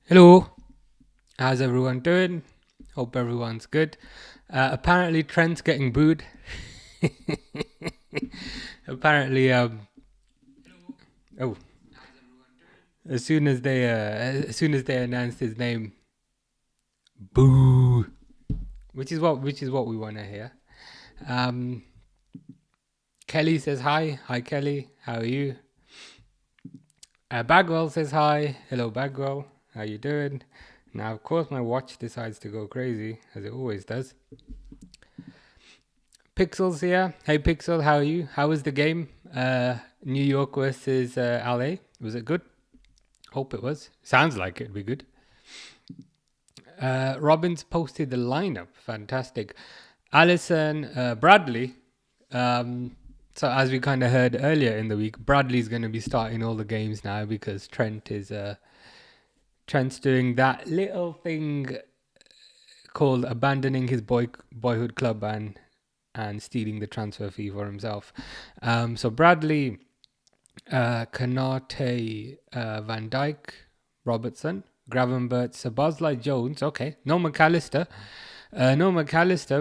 Hello, how's everyone doing? Hope everyone's good. Apparently, Trent's getting booed. Apparently, oh, as soon as they announced his name, boo, which is what we want to hear. Um, Kelly says hi. Hi, Kelly. How are you? Bagwell says hi. Hello, Bagwell. How you doing? Now, of course, my watch decides to go crazy, as it always does. Pixel's here. Hey, Pixel, how are you? How was the game? New York versus LA. Was it good? Hope it was. Sounds like it'd be good. Robbins posted the lineup. Fantastic. Allison, Bradley. So as we kind of heard earlier in the week, Bradley's going to be starting all the games now because Trent's doing that little thing called abandoning his boyhood club and stealing the transfer fee for himself. So Bradley, Kanate, Van Dijk, Robertson, Gravenberch, Szoboszlai, Jones. Okay, no McAllister,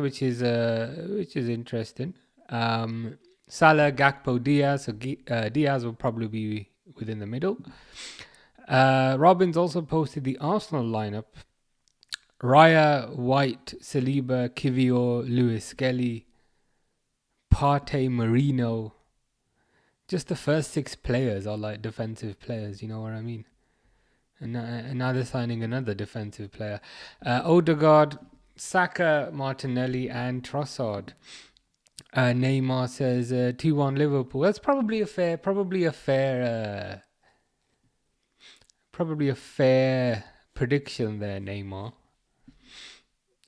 which is interesting. Salah, Gakpo, Diaz. So Diaz will probably be within the middle. Robbins also posted the Arsenal lineup. Raya, White, Saliba, Kivior, Lewis Skelly, Partey, Marino. Just the first 6 players are like defensive players, you know what I mean? And now they're signing another defensive player. Odegaard, Saka, Martinelli, and Trossard. Neymar says 2-1 Liverpool. That's probably a fair prediction there, Neymar.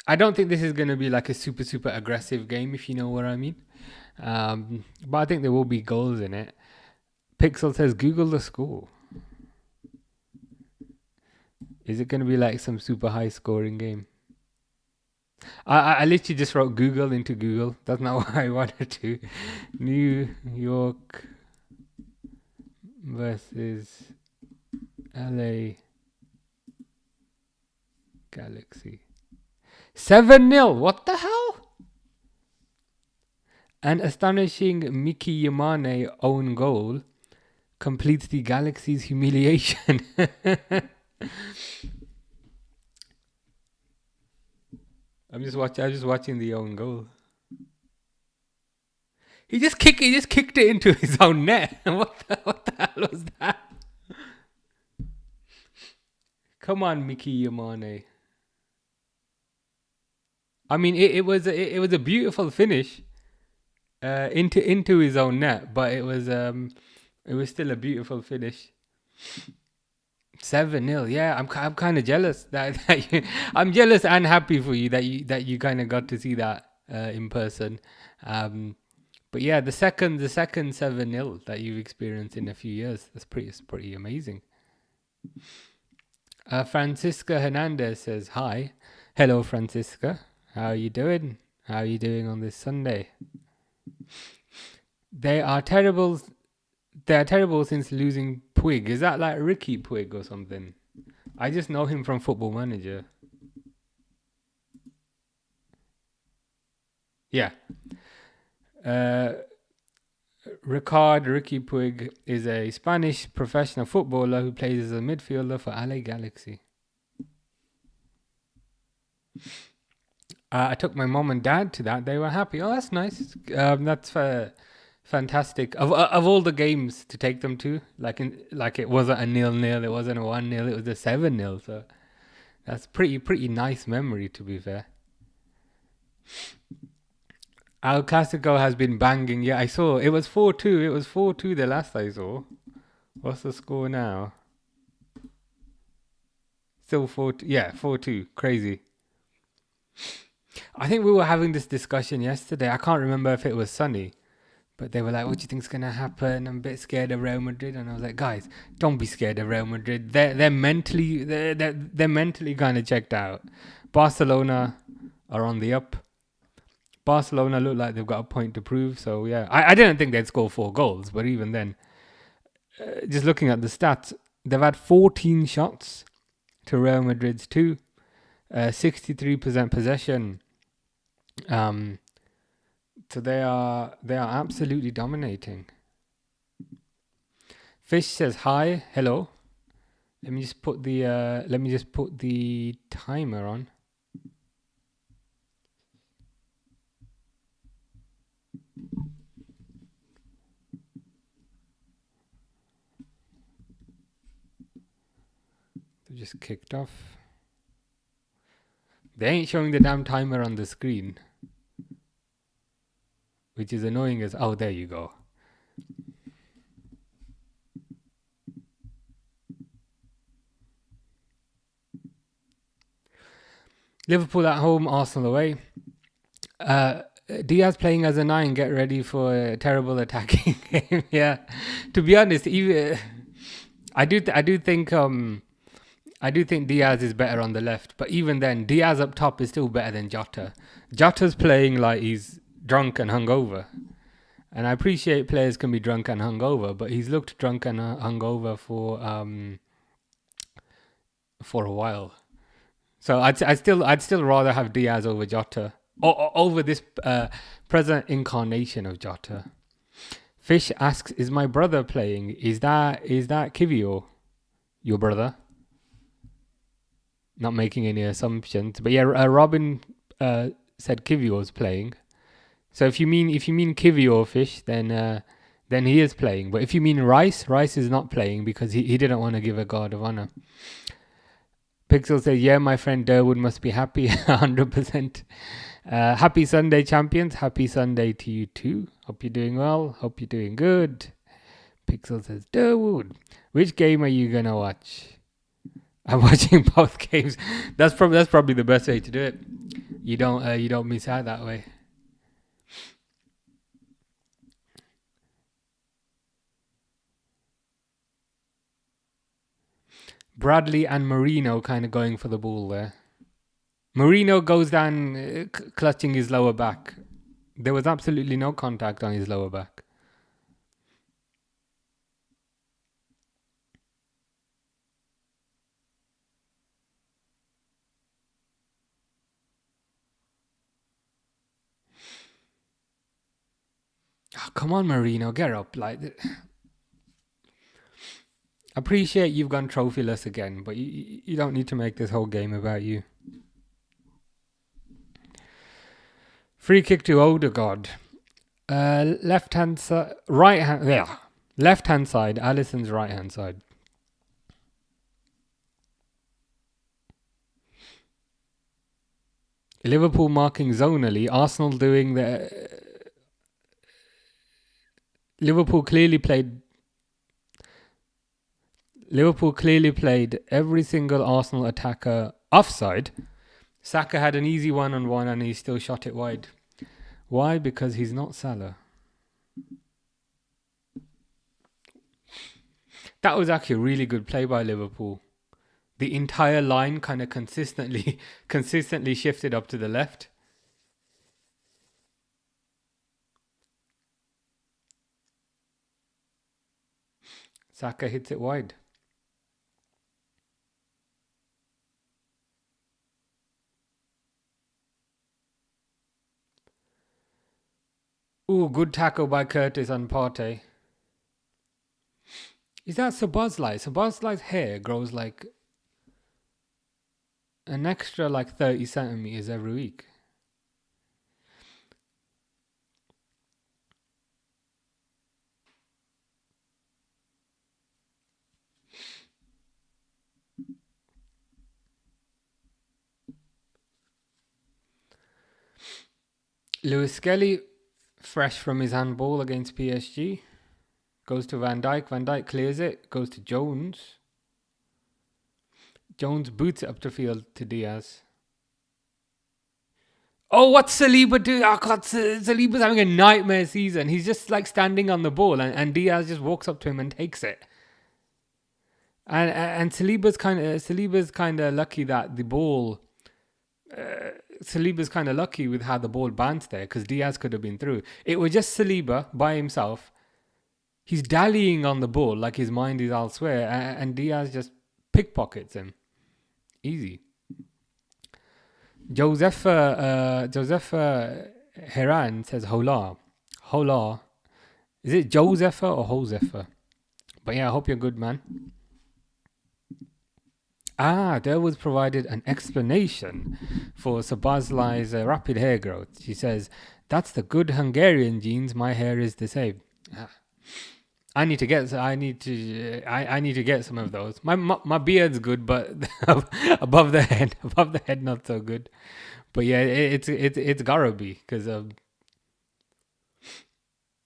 I don't think this is going to be like a super aggressive game, if you know what I mean. But I think there will be goals in it. Pixel says Google the score. Is it going to be like some super high scoring game? I literally just wrote Google into Google. That's not what I wanted to. New York versus LA Galaxy. 7-0. What the hell? An astonishing Miki Yamane own goal completes the Galaxy's humiliation. I'm just watching the own goal. He just kicked it into his own net. What the hell was that? Come on, Miki Yamane. I mean, it was a beautiful finish into his own net, but it was still a beautiful finish. 7-0. Yeah, I'm kind of jealous I'm jealous and happy for you that you kind of got to see that in person. But yeah, the second 7-0 that you've experienced in a few years, that's pretty amazing. Francisca Hernandez says hi. Hello, Francisca. How are you doing? How are you doing on this Sunday? They are terrible since losing Puig. Is that like Ricky Puig or something? I just know him from Football Manager. Yeah. Ricky Puig is a Spanish professional footballer who plays as a midfielder for LA Galaxy. I took my mom and dad to that. They were happy. Oh, that's nice. That's fantastic. Of all the games to take them to, like it wasn't a 0-0, it wasn't a 1-0, it was a 7-0. So that's pretty nice memory, to be fair. El Clasico has been banging. Yeah, I saw it was 4-2. It was 4-2 the last I saw. What's the score now? Still 4-2. Yeah, 4-2. Crazy. I think we were having this discussion yesterday. I can't remember if it was Sunny, but they were like, what do you think's going to happen? I'm a bit scared of Real Madrid. And I was like, guys, don't be scared of Real Madrid. They're mentally kind of checked out. Barcelona are on the up. Barcelona look like they've got a point to prove. So yeah, I didn't think they'd score 4 goals, but even then, just looking at the stats, they've had 14 shots, to Real Madrid's 2. 63% possession. So they are absolutely dominating. Fish says hi, hello. Let me just put the timer on. They just kicked off. They ain't showing the damn timer on the screen, which is annoying as... Oh, there you go. Liverpool at home, Arsenal away. Diaz playing as a 9. Get ready for a terrible attacking game. Yeah, to be honest, even I do think Diaz is better on the left, but even then, Diaz up top is still better than Jota. Jota's playing like he's drunk and hungover, and I appreciate players can be drunk and hungover, but he's looked drunk and hungover for a while. So I'd still rather have Diaz over Jota, or over this present incarnation of Jota. Fish asks, "Is my brother playing? Is that Kivio, your brother?" Not making any assumptions, but yeah, Robin said Kivio's playing. So if you mean Kivio, Fish, then he is playing. But if you mean Rice is not playing because he didn't want to give a guard of honor. Pixel says, yeah, my friend Durwood must be happy, 100%. Happy Sunday, champions. Happy Sunday to you too. Hope you're doing well. Hope you're doing good. Pixel says, Durwood, which game are you going to watch? I'm watching both games. That's probably the best way to do it. You don't miss out that way. Bradley and Marino kind of going for the ball there. Marino goes down clutching his lower back. There was absolutely no contact on his lower back. Oh, come on, Marino, get up. Appreciate you've gone trophyless again, but you don't need to make this whole game about you. Free kick to Odegaard. Left hand side, left hand side. Alisson's right hand side. Liverpool marking zonally. Arsenal doing the. Liverpool clearly played every single Arsenal attacker offside. Saka had an easy one-on-one and he still shot it wide. Why? Because he's not Salah. That was actually a really good play by Liverpool. The entire line kind of consistently shifted up to the left. Saka hits it wide. Ooh, good tackle by Curtis on Partey. Is that Szoboszlai? Szoboszlai's hair grows like an extra 30 centimeters every week. Lewis Skelly, fresh from his handball against PSG. Goes to Van Dijk. Van Dijk clears it. Goes to Jones. Jones boots it up the field to Diaz. Oh, what's Saliba doing? Oh, God, Saliba's having a nightmare season. He's just standing on the ball and Diaz just walks up to him and takes it. And Saliba's kind of lucky that the ball... Saliba's kind of lucky with how the ball bounced there because Diaz could have been through. It was just Saliba by himself. He's dallying on the ball like his mind is elsewhere, and Diaz just pickpockets him. Easy. Josefa Heran says hola. Hola. Is it Josefa or Josefa? But yeah, I hope you're good, man. There was provided an explanation for Sabazlai's rapid hair growth. She says, "That's the good Hungarian genes. My hair is the same." I need to get some of those. My beard's good, but above the head, not so good. But yeah, it's gotta be because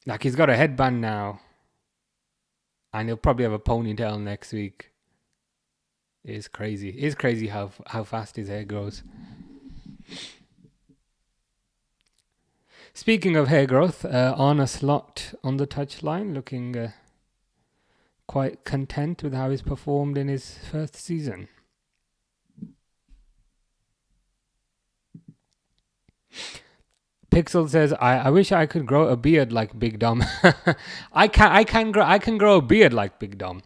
like he's got a headband now, and he'll probably have a ponytail next week. It's crazy. It's crazy how fast his hair grows. Speaking of hair growth, Arne Slot on the touchline, looking quite content with how he's performed in his first season. Pixel says, I wish I could grow a beard like Big Dom. I can grow a beard like Big Dom.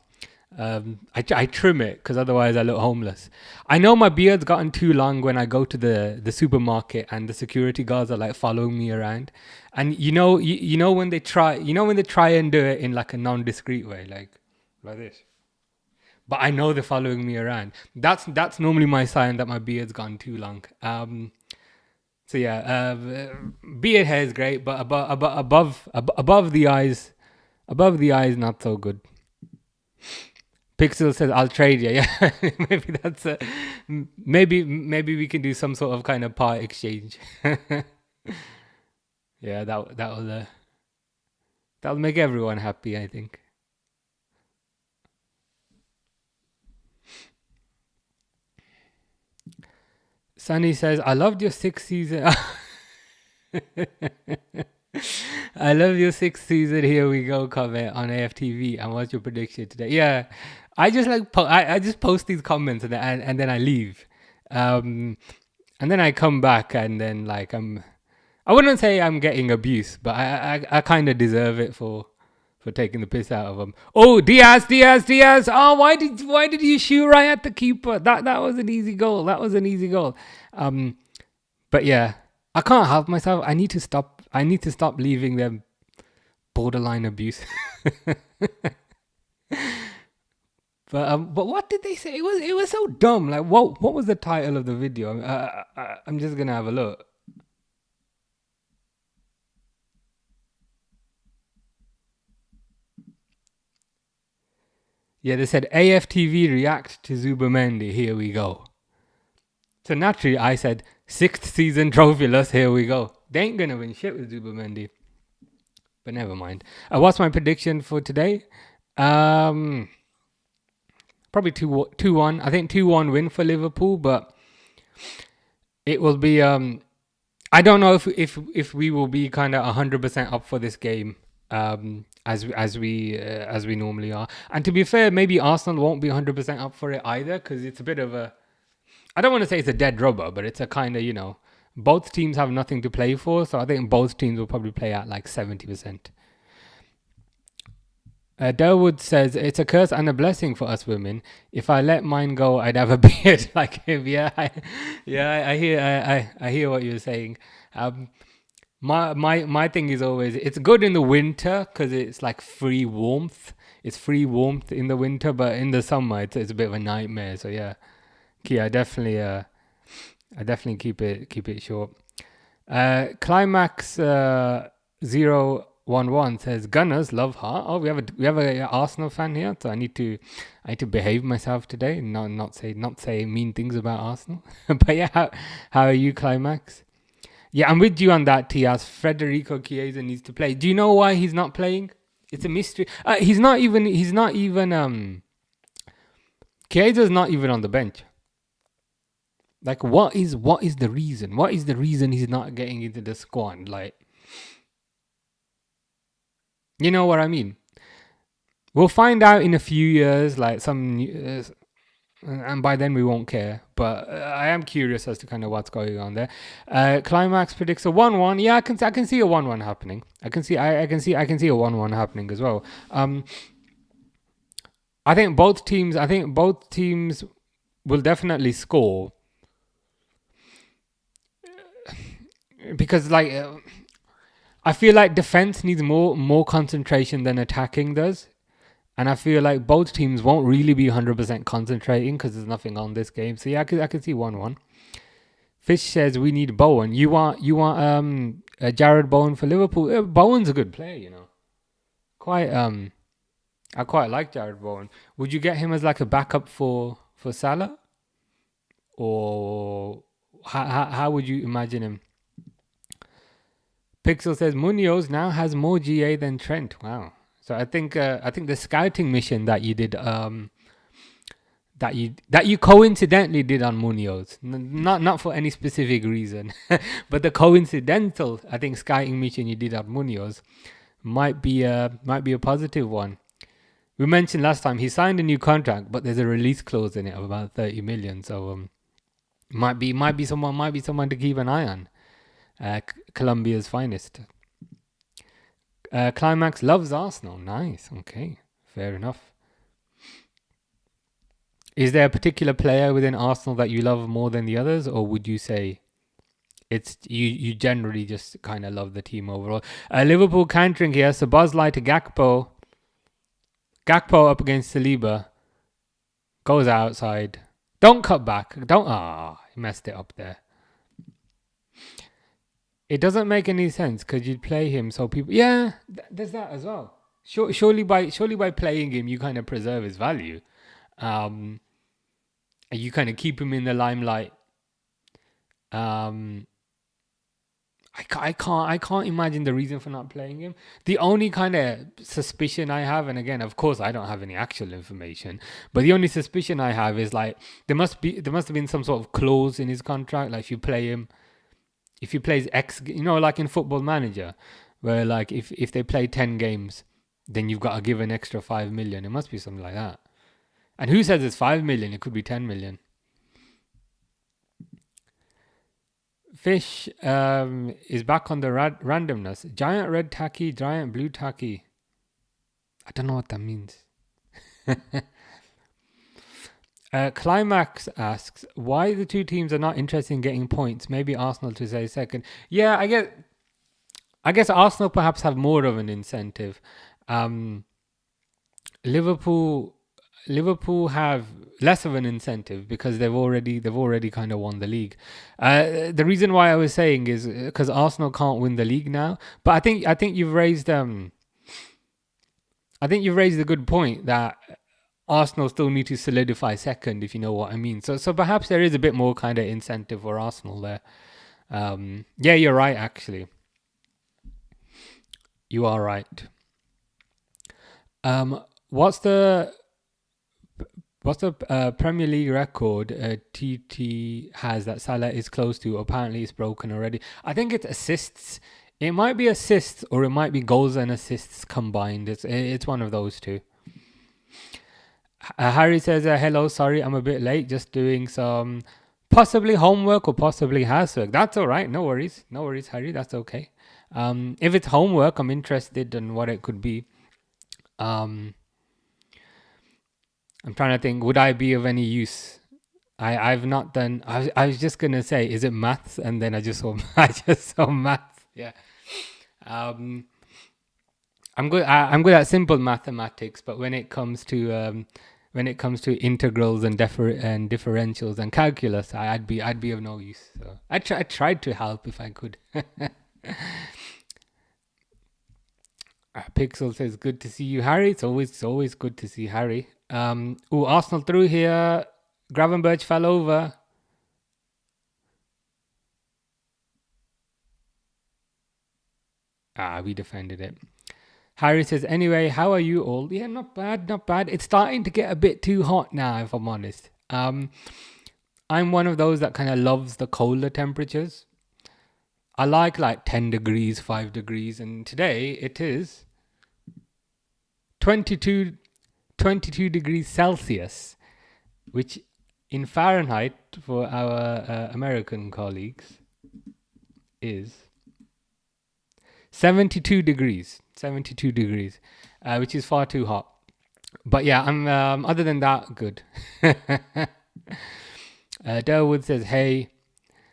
I trim it because otherwise I look homeless. I know my beard's gotten too long when I go to the supermarket and the security guards are like following me around. And you know when they try and do it in like a non-discreet way, like this. But I know they're following me around. That's normally my sign that my beard's gone too long. So yeah, beard hair is great, but above the eyes, not so good. Pixel says, "I'll trade you." Yeah, maybe that's maybe we can do some sort of kind of part exchange. Yeah, that'll make everyone happy, I think. Sunny says, "I loved your 6th season." I love your 6th season. Here we go. Comment on AFTV. And what's your prediction today? Yeah, I just I just post these comments and then I leave, and then I come back and then like I wouldn't say I'm getting abuse, but I kind of deserve it for taking the piss out of them. Oh, Diaz! Oh, why did you shoot right at the keeper? That was an easy goal. But yeah, I can't help myself. I need to stop leaving them borderline abuse. But what did they say? It was so dumb. Like what was the title of the video? I'm just gonna have a look. Yeah, they said AFTV react to Zubamendi. Here we go. So naturally, I said 6th season trophyless. Here we go. They ain't gonna win shit with Zubamendi. But never mind. What's my prediction for today? Probably 2-1. I think 2-1 win for Liverpool, but it will be. I don't know if we will be kind of 100% up for this game. As we normally are. And to be fair, maybe Arsenal won't be 100% up for it either, because it's a bit of a, I don't want to say it's a dead rubber, but it's a kind of, both teams have nothing to play for, so I think both teams will probably play at like 70%. Delwood says, "It's a curse and a blessing for us women. If I let mine go, I'd have a beard like him." Yeah, I hear what you're saying. My thing is always, it's good in the winter because it's like free warmth. It's free warmth in the winter, but in the summer it's a bit of a nightmare. So yeah, I definitely keep it short. Climax 011 says, "Gunners love heart." Oh, we have a Arsenal fan here, so I need to behave myself today and not say mean things about Arsenal. But yeah, how are you, Climax? Yeah, I'm with you on that, Tias. Federico Chiesa needs to play. Do you know why he's not playing? It's a mystery. He's not even Chiesa's not even on the bench. Like, what is the reason? What is the reason he's not getting into the squad? Like, you know what I mean? We'll find out in a few years, like and by then we won't care. But I am curious as to kind of what's going on there. Climax predicts a 1-1. Yeah, I can see a 1-1 happening. I can see a 1-1 happening as well. I think both teams will definitely score because I feel like defense needs more concentration than attacking does. And I feel like both teams won't really be 100% concentrating because there's nothing on this game. So yeah, I can see 1-1. Fish says we need Bowen. You want Jared Bowen for Liverpool? Bowen's a good player, you know. I quite like Jared Bowen. Would you get him as like a backup for Salah, or how would you imagine him? Pixel says Munoz now has more GA than Trent. Wow. So I think the scouting mission that you did that you coincidentally did on Munoz, not for any specific reason, but the coincidental scouting mission you did on Munoz might be a positive one. We mentioned last time he signed a new contract, but there's a release clause in it of about 30 million. So might be someone to keep an eye on. Colombia's finest. Climax loves Arsenal. Nice. Okay. Fair enough. Is there a particular player within Arsenal that you love more than the others, or would you say it's you generally just kind of love the team overall? Liverpool countering here. So Bosley to Gakpo. Gakpo up against Saliba. Goes outside. Don't cut back. He messed it up there. It doesn't make any sense because you'd play him so people... Yeah, there's that as well. Surely by playing him, you kind of preserve his value. And you kind of keep him in the limelight. I can't imagine the reason for not playing him. The only kind of suspicion I have, and again, of course, I don't have any actual information, but the only suspicion I have is like there must have been some sort of clause in his contract, like if he plays X, like in Football Manager, where like if they play 10 games, then you've got to give an extra 5 million. It must be something like that. And who says it's 5 million? It could be 10 million. Fish is back on the randomness. Giant red tacky, giant blue tacky. I don't know what that means. Climax asks, why the two teams are not interested in getting points? Maybe Arsenal to say second. Yeah, I guess Arsenal perhaps have more of an incentive. Liverpool have less of an incentive because they've already kind of won the league. The reason why I was saying is because Arsenal can't win the league now. But I think you've raised a good point that Arsenal still need to solidify second, if you know what I mean. So perhaps there is a bit more kind of incentive for Arsenal there. Yeah, you're right, actually. You are right. What's the Premier League record TT has that Salah is close to? Apparently it's broken already. I think it's assists. It might be assists or it might be goals and assists combined. It's one of those two. Harry says, hello, sorry, I'm a bit late. Just doing some possibly homework or possibly housework. That's all right. No worries, Harry. That's okay. If it's homework, I'm interested in what it could be. I'm trying to think, would I be of any use? I've not done... I was just going to say, is it maths? And then I just saw maths. Yeah. I'm good at simple mathematics, but when it comes to integrals and differentials and calculus, I'd be of no use. So I tried to help if I could. Pixel says, good to see you, Harry. It's always good to see Harry. Arsenal through here. Gravenberch fell over. We defended it. Harry says, anyway, how are you all? Yeah, not bad. It's starting to get a bit too hot now, if I'm honest. I'm one of those that kind of loves the colder temperatures. I like 10 degrees, 5 degrees, and today it is 22 degrees Celsius, which in Fahrenheit for our American colleagues is 72 degrees, which is far too hot. But yeah, I'm other than that, good. Durwood says, hey.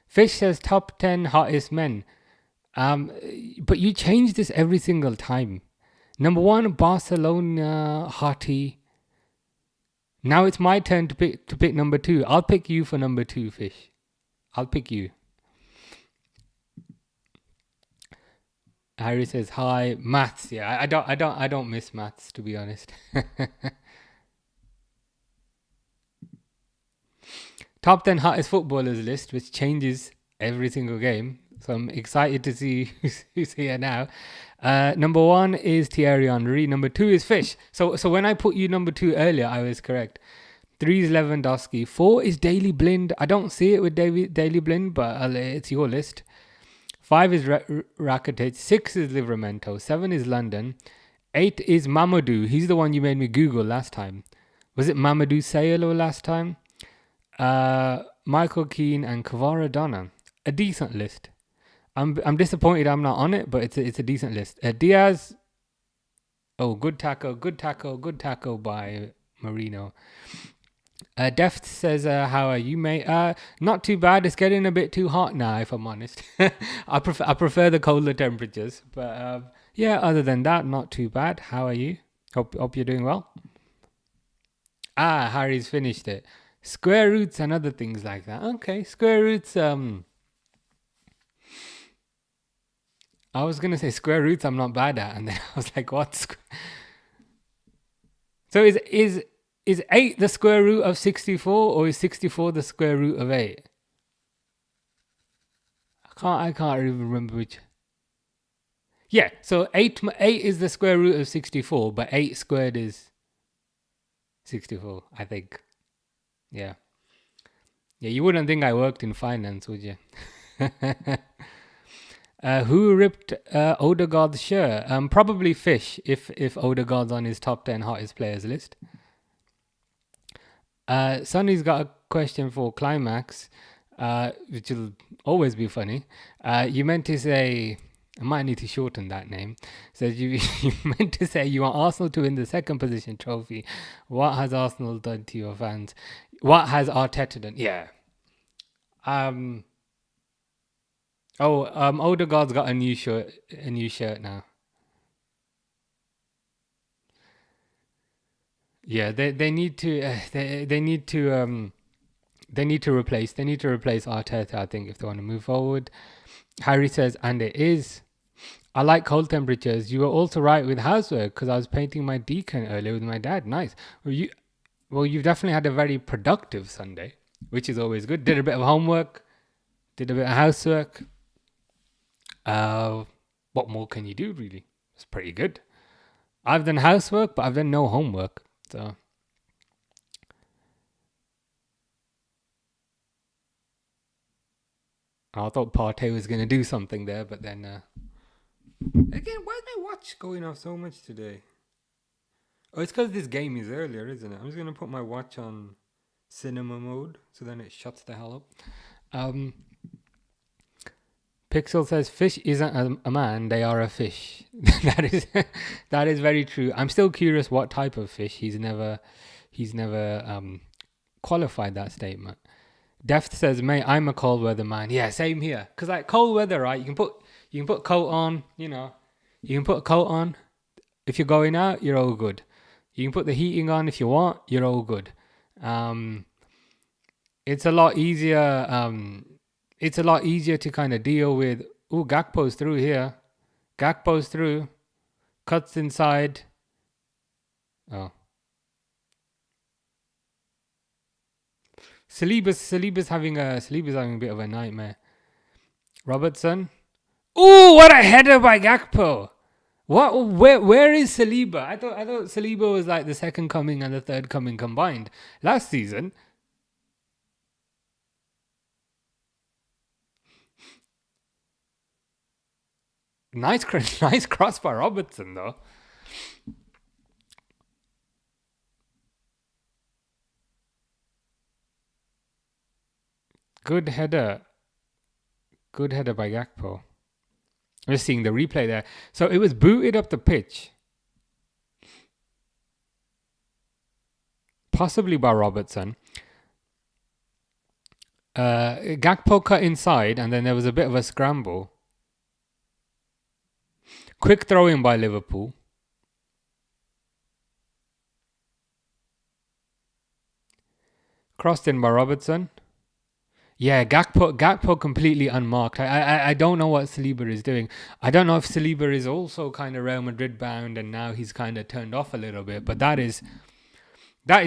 Fish says top 10 hottest men. But you change this every single time. Number 1, Barcelona, hottie. Now it's my turn to pick number 2. I'll pick you for number 2, Fish. I'll pick you. Harry says hi. Maths, yeah. I don't miss maths, to be honest. Top 10 hottest footballers list, which changes every single game. So I'm excited to see who's here now. Number 1 is Thierry Henry. Number 2 is Fish. So when I put you number 2 earlier, I was correct. 3 is Lewandowski. 4 is Daley Blind. I don't see it with Daley Blind, but it's your list. 5 is Rakitic. 6 is Livramento. 7 is London. 8 is Mamadou. He's the one you made me Google last time. Was it Mamadou Sayalo last time? Michael Keane and Kvaradona. A decent list. I'm disappointed I'm not on it, but it's a decent list. Diaz. Oh, good tackle by Marino. Deft says, how are you, mate? Not too bad. It's getting a bit too hot now, if I'm honest. I prefer the colder temperatures. But yeah, other than that, not too bad. How are you? Hope you're doing well. Harry's finished it. Square roots and other things like that. Okay, square roots. I was going to say square roots I'm not bad at. And then I was like, what? So is 8 the square root of 64 or is 64 the square root of 8? I can't even remember which. Yeah, so 8 is the square root of 64, but 8 squared is 64, I think. Yeah. Yeah, you wouldn't think I worked in finance, would you? Who ripped Odegaard's shirt? Probably Fish, if Odegaard's on his top 10 hottest players list. Sonny's got a question for Climax, which will always be funny. You meant to say, I might need to shorten that name. Says you meant to say you want Arsenal to win the second position trophy. What has Arsenal done to your fans? What has Arteta done? Yeah. Odegaard's got a new shirt now. Yeah, they need to replace Arteta, I think, if they want to move forward. Harry says, and it is. I like cold temperatures. You were also right with housework because I was painting my Deacon earlier with my dad. Nice. You've definitely had a very productive Sunday, which is always good. Did a bit of homework, did a bit of housework. What more can you do, really? It's pretty good. I've done housework, but I've done no homework. So I thought Partey was going to do something there, but then again, why is my watch going off so much today? Oh, it's because this game is earlier, isn't it? I'm just going to put my watch on cinema mode, so then it shuts the hell up. Pixel says, fish isn't a man, they are a fish. that is very true. I'm still curious what type of fish. He's never qualified that statement. Deft says, mate, I'm a cold weather man. Yeah, same here. Because like cold weather, right? You can put coat on, you can put a coat on. If you're going out, you're all good. You can put the heating on if you want, you're all good. It's a lot easier. It's a lot easier to kind of deal with. Ooh, Gakpo's through here. Gakpo's through. Cuts inside. Oh. Saliba's having a bit of a nightmare. Robertson. Ooh, what a header by Gakpo. What? Where is Saliba? I thought Saliba was like the second coming and the third coming combined last season. Nice cross by Robertson though. Good header by Gakpo. I'm just seeing the replay there. So it was booted up the pitch. Possibly by Robertson. Gakpo cut inside, and then there was a bit of a scramble. Quick throw in by Liverpool. Crossed in by Robertson. Yeah, Gakpo completely unmarked. I don't know what Saliba is doing. I don't know if Saliba is also kind of Real Madrid bound and now he's kind of turned off a little bit. But that is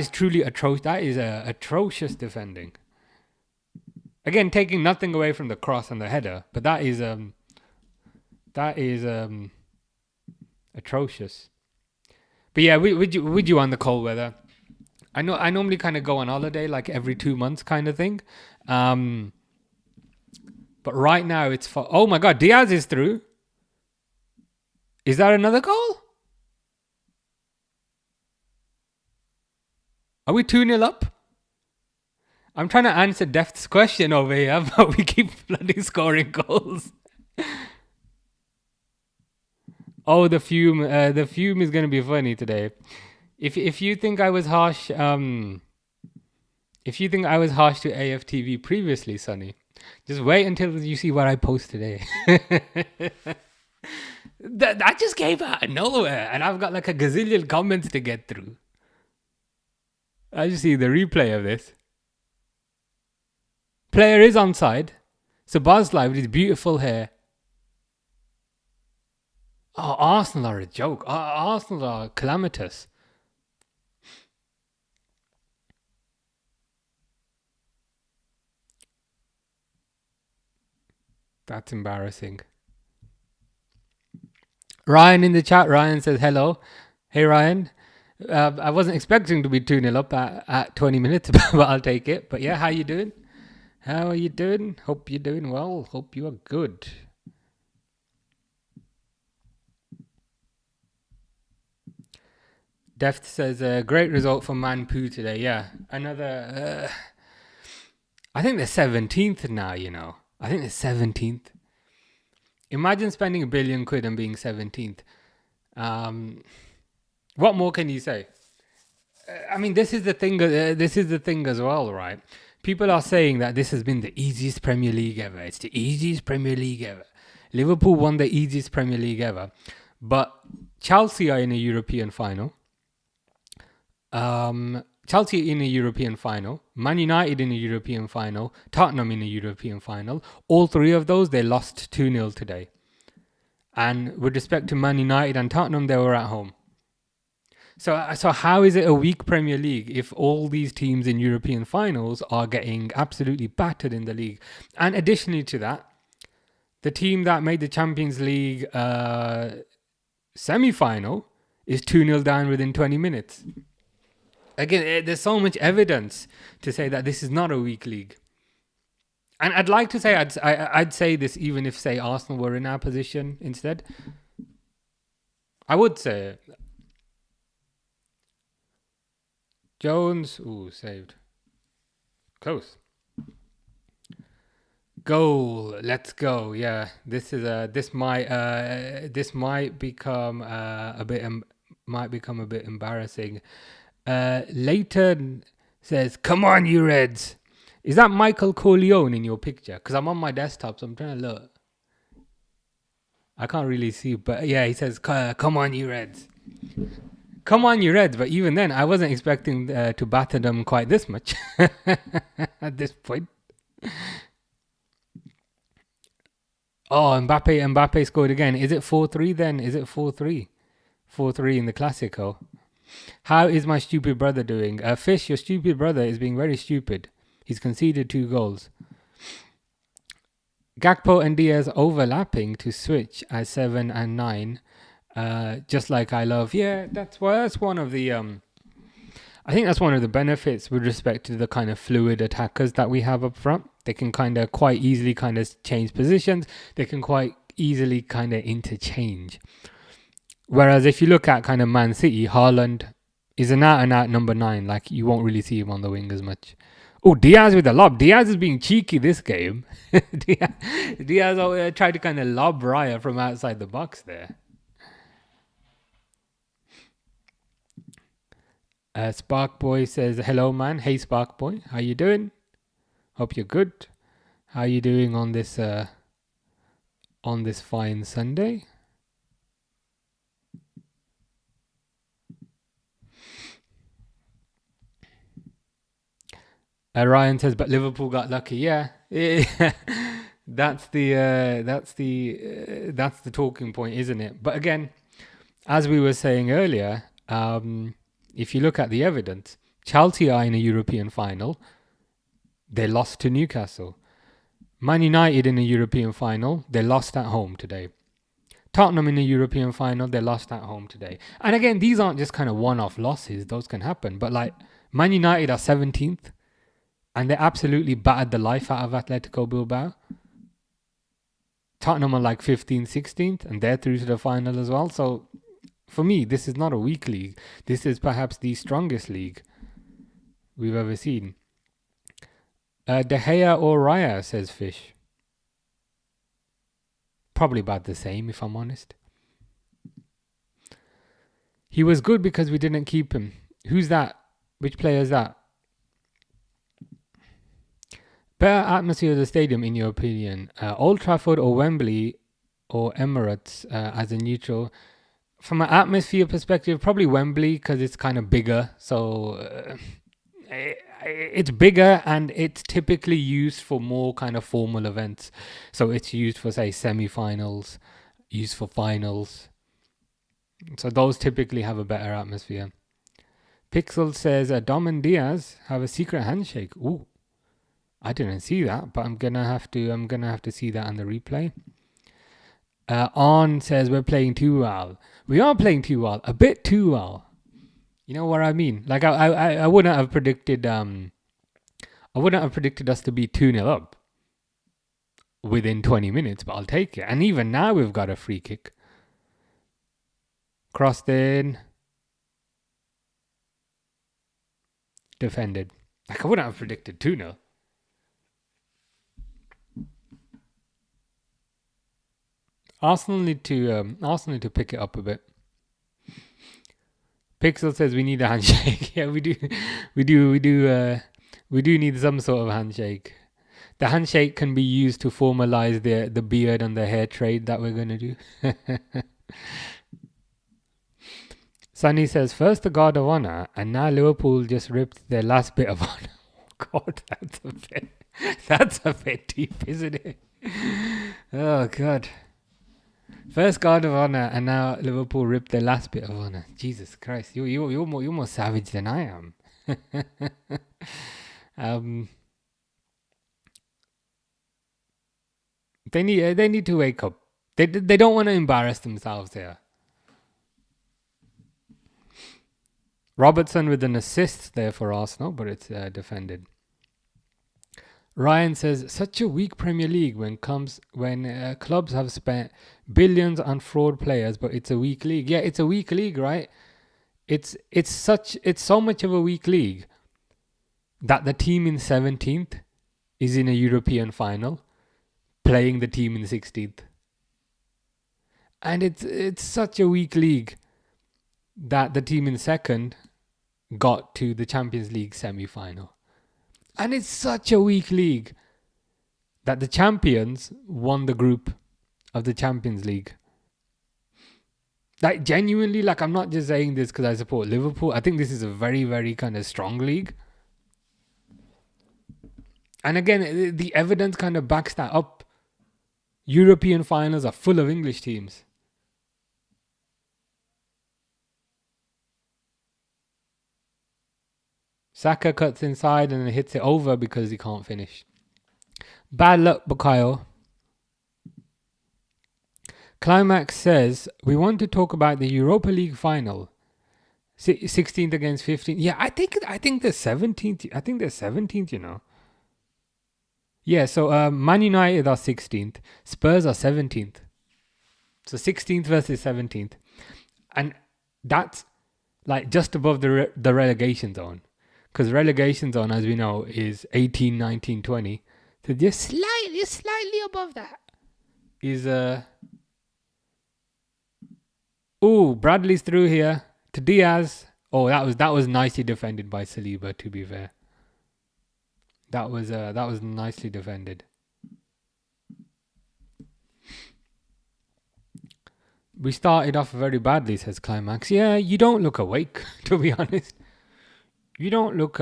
truly atrocious. That is atrocious defending. Again, taking nothing away from the cross and the header, but that is atrocious. But yeah, would you on the cold weather? I normally kind of go on holiday like every 2 months kind of thing. But right now it's for... Oh my God, Diaz is through. Is that another goal? Are we 2-0 up? I'm trying to answer Deft's question over here, but we keep bloody scoring goals. Oh, the fume is going to be funny today. If you think I was harsh, if you think I was harsh to AFTV previously, Sonny, just wait until you see what I post today. That just came out of nowhere, and I've got like a gazillion comments to get through. I just see the replay of this. Player is onside. Szoboszlai with his beautiful hair. Oh, Arsenal are a joke. Arsenal are calamitous. That's embarrassing. Ryan in the chat. Ryan says hello. Hey, Ryan. I wasn't expecting to be 2-0 up at 20 minutes, but I'll take it. But yeah, how you doing? How are you doing? Hope you're doing well. Hope you are good. Deft says, great result for Manpu today. Yeah, another... I think they're 17th now, you know. I think they're 17th. Imagine spending £1 billion and being 17th. What more can you say? I mean, this is the thing. This is the thing as well, right? People are saying that this has been the easiest Premier League ever. It's the easiest Premier League ever. Liverpool won the easiest Premier League ever, but Chelsea are in a European final. Chelsea in a European final, Man United in a European final, Tottenham in a European final. All three of those, they lost 2-0 today. And with respect to Man United and Tottenham, they were at home. So how is it a weak Premier League if all these teams in European finals are getting absolutely battered in the league? And additionally to that, the team that made the Champions League semi-final is 2-0 down within 20 minutes. Again, there's so much evidence to say that this is not a weak league. And I'd like to say, I'd say this even if, say, Arsenal were in our position instead. I would say it. Jones, ooh, saved. Close. Goal, let's go. Yeah, this is this might become a bit embarrassing. Leighton says, "Come on, you Reds." Is that Michael Corleone in your picture? Because I'm on my desktop, so I'm trying to look. I can't really see, but yeah, he says, "Come on, you Reds." Come on, you Reds. But even then, I wasn't expecting to batter them quite this much at this point. Oh, Mbappe scored again. Is it 4-3 then? Is it 4-3? 4-3 in the Classico. How is my stupid brother doing? Fish, your stupid brother is being very stupid. He's conceded 2 goals. Gakpo and Diaz overlapping to switch at 7 and 9. Just like I love. Yeah, that's one of the... I think that's one of the benefits with respect to the kind of fluid attackers that we have up front. They can kind of quite easily kind of change positions. They can quite easily kind of interchange. Whereas if you look at kind of Man City, Haaland is an out-and-out number 9. Like, you won't really see him on the wing as much. Oh, Diaz with a lob. Diaz is being cheeky this game. Diaz tried to kind of lob Raya from outside the box there. Spark Boy says, hello, man. Hey, Spark Boy. How you doing? Hope you're good. How are you doing on this fine Sunday? Ryan says, but Liverpool got lucky. Yeah, that's the talking point, isn't it? But again, as we were saying earlier, if you look at the evidence, Chelsea are in a European final. They lost to Newcastle. Man United in a European final. They lost at home today. Tottenham in a European final. They lost at home today. And again, these aren't just kind of one-off losses. Those can happen. But like Man United are 17th. And they absolutely battered the life out of Atletico Bilbao. Tottenham are like 15th, 16th. And they're through to the final as well. So for me, this is not a weak league. This is perhaps the strongest league we've ever seen. De Gea or Raya, says Fish. Probably about the same, if I'm honest. He was good because we didn't keep him. Who's that? Which player is that? Better atmosphere of the stadium, in your opinion? Old Trafford or Wembley or Emirates as a neutral? From an atmosphere perspective, probably Wembley because it's kind of bigger. So it's bigger and it's typically used for more kind of formal events. So it's used for, say, semi-finals, used for finals. So those typically have a better atmosphere. Pixel says Dom and Diaz have a secret handshake. Ooh, I didn't see that, but I'm gonna have to see that on the replay. On says we're playing too well. We are playing too well, a bit too well. You know what I mean? Like I wouldn't have predicted us to be 2-0 up within 20 minutes, but I'll take it. And even now we've got a free kick. Crossed in. Defended. Like I wouldn't have predicted 2-0. Arsenal need to pick it up a bit. Pixel says we need a handshake. Yeah, we do need some sort of handshake. The handshake can be used to formalize the beard and the hair trade that we're gonna do. Sunny says first the Guard of Honor, and now Liverpool just ripped their last bit of honor. Oh God, that's a bit deep, isn't it? Oh God. First Guard of Honor, and now Liverpool ripped their last bit of honor. Jesus Christ, you're more savage than I am. They need to wake up. They don't want to embarrass themselves here. Robertson with an assist there for Arsenal, but it's defended. Ryan says, such a weak Premier League when clubs have spent billions on fraud players, but it's a weak league. Yeah, it's a weak league, right? It's so much of a weak league that the team in 17th is in a European final playing the team in 16th. And it's such a weak league that the team in second got to the Champions League semi-final. And it's such a weak league that the champions won the group of the Champions League. Like genuinely, like I'm not just saying this because I support Liverpool. I think this is a very, very kind of strong league. And again, the evidence kind of backs that up. European finals are full of English teams. Saka cuts inside and then hits it over because he can't finish. Bad luck, Bukayo. Climax says, we want to talk about the Europa League final. 16th against 15th. Yeah, I think they're 17th. I think they're 17th, you know. Yeah, so Man United are 16th. Spurs are 17th. So 16th versus 17th. And that's like just above the relegation zone. Because relegation zone, as we know, is 18, 19, 20. So just slightly above that is Bradley's through here to Diaz. Oh, that was nicely defended by Saliba, to be fair. That was nicely defended. We started off very badly, says Climax. Yeah, you don't look awake, to be honest. You don't look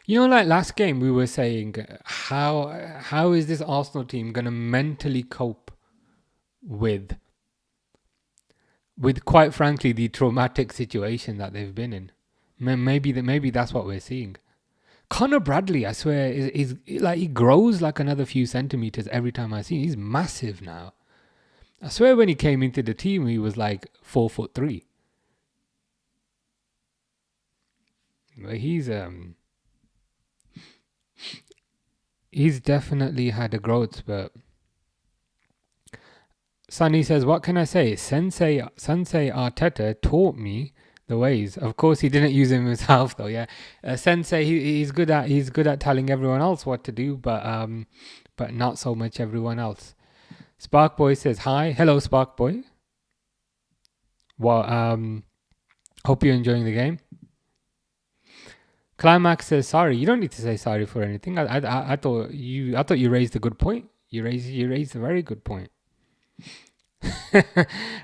You know, like last game we were saying, how is this Arsenal team gonna mentally cope with quite frankly the traumatic situation that they've been in? Maybe that's what we're seeing. Connor Bradley, I swear, is like he grows like another few centimeters every time I see him. He's massive now. I swear when he came into the team he was like 4'3". But he's definitely had a growth spurt. Sunny says, what can I say? Sensei Arteta taught me the ways. Of course, he didn't use him himself, though. Yeah, Sensei, he's good at telling everyone else what to do, but not so much everyone else. Sparkboy says, hi, hello, Sparkboy. Well, hope you're enjoying the game. Climax says, sorry. You don't need to say sorry for anything. I thought you raised a good point. You raised a very good point.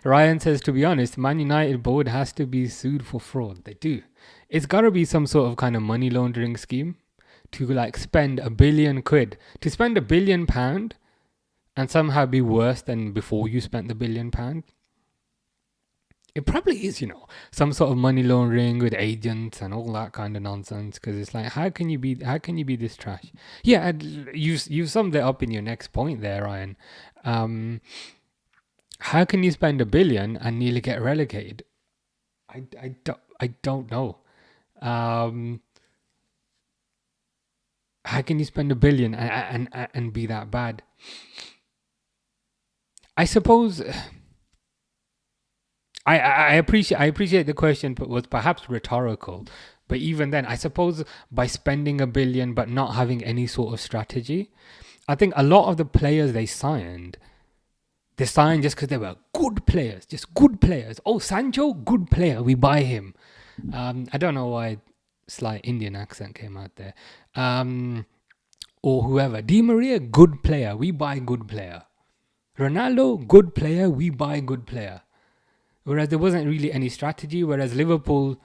Ryan says, to be honest, Man United board has to be sued for fraud. They do. It's got to be some sort of kind of money laundering scheme to like spend £1 billion. To spend £1 billion and somehow be worse than before you spent the £1 billion. It probably is, some sort of money laundering with agents and all that kind of nonsense. Because it's like, how can you be this trash? Yeah, and you summed it up in your next point there, Ryan. How can you spend £1 billion and nearly get relegated? I don't know. How can you spend £1 billion and be that bad? I suppose I appreciate the question, but was perhaps rhetorical. But even then, I suppose by spending £1 billion but not having any sort of strategy, I think a lot of the players they signed just because they were good players, just good players. Oh, Sancho, good player, we buy him. I don't know why slight Indian accent came out there. Or whoever. Di Maria, good player, we buy good player. Ronaldo, good player, we buy good player. Whereas there wasn't really any strategy. Whereas Liverpool,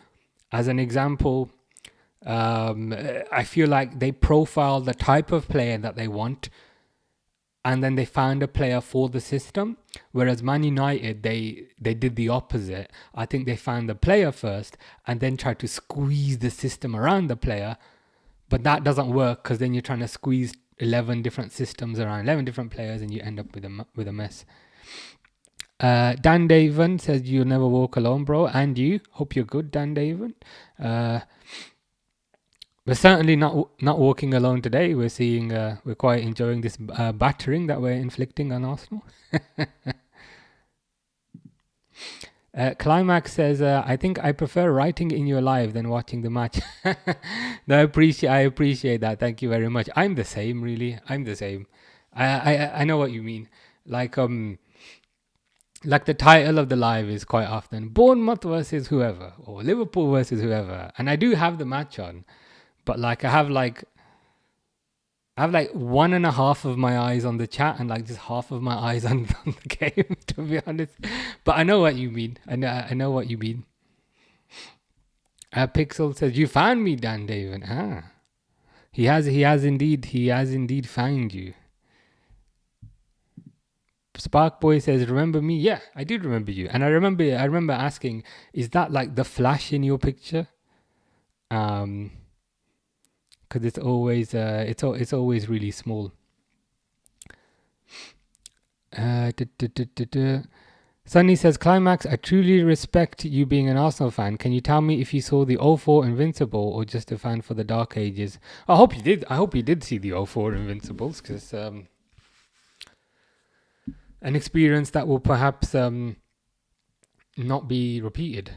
as an example, I feel like they profile the type of player that they want, and then they found a player for the system. Whereas Man United, they did the opposite. I think they found the player first and then tried to squeeze the system around the player. But that doesn't work because then you're trying to squeeze 11 different systems around 11 different players and you end up with a mess. Dan Daven says, you'll never walk alone, bro. And you? Hope you're good, Dan Daven. We're certainly not walking alone today. We're seeing, we're quite enjoying this battering that we're inflicting on Arsenal. Climax says, I think I prefer writing in your live than watching the match. No, I appreciate that. Thank you very much. I'm the same, really. I'm the same. I know what you mean. Like the title of the live is quite often Bournemouth versus whoever or Liverpool versus whoever, and I do have the match on. But like I have like 1.5 of my eyes on the chat and like just half of my eyes on the game, to be honest. But I know what you mean. I know what you mean. Pixel says, you found me, Dan David. He has indeed found you. Sparkboy says, remember me? Yeah, I did remember you. And I remember asking, is that like the flash in your picture? Because it's always it's always really small. Sunny says, Climax, I truly respect you being an Arsenal fan. Can you tell me if you saw the 04 Invincible or just a fan for the Dark Ages? I hope you did. I hope you did see the 04 Invincibles, because an experience that will perhaps not be repeated.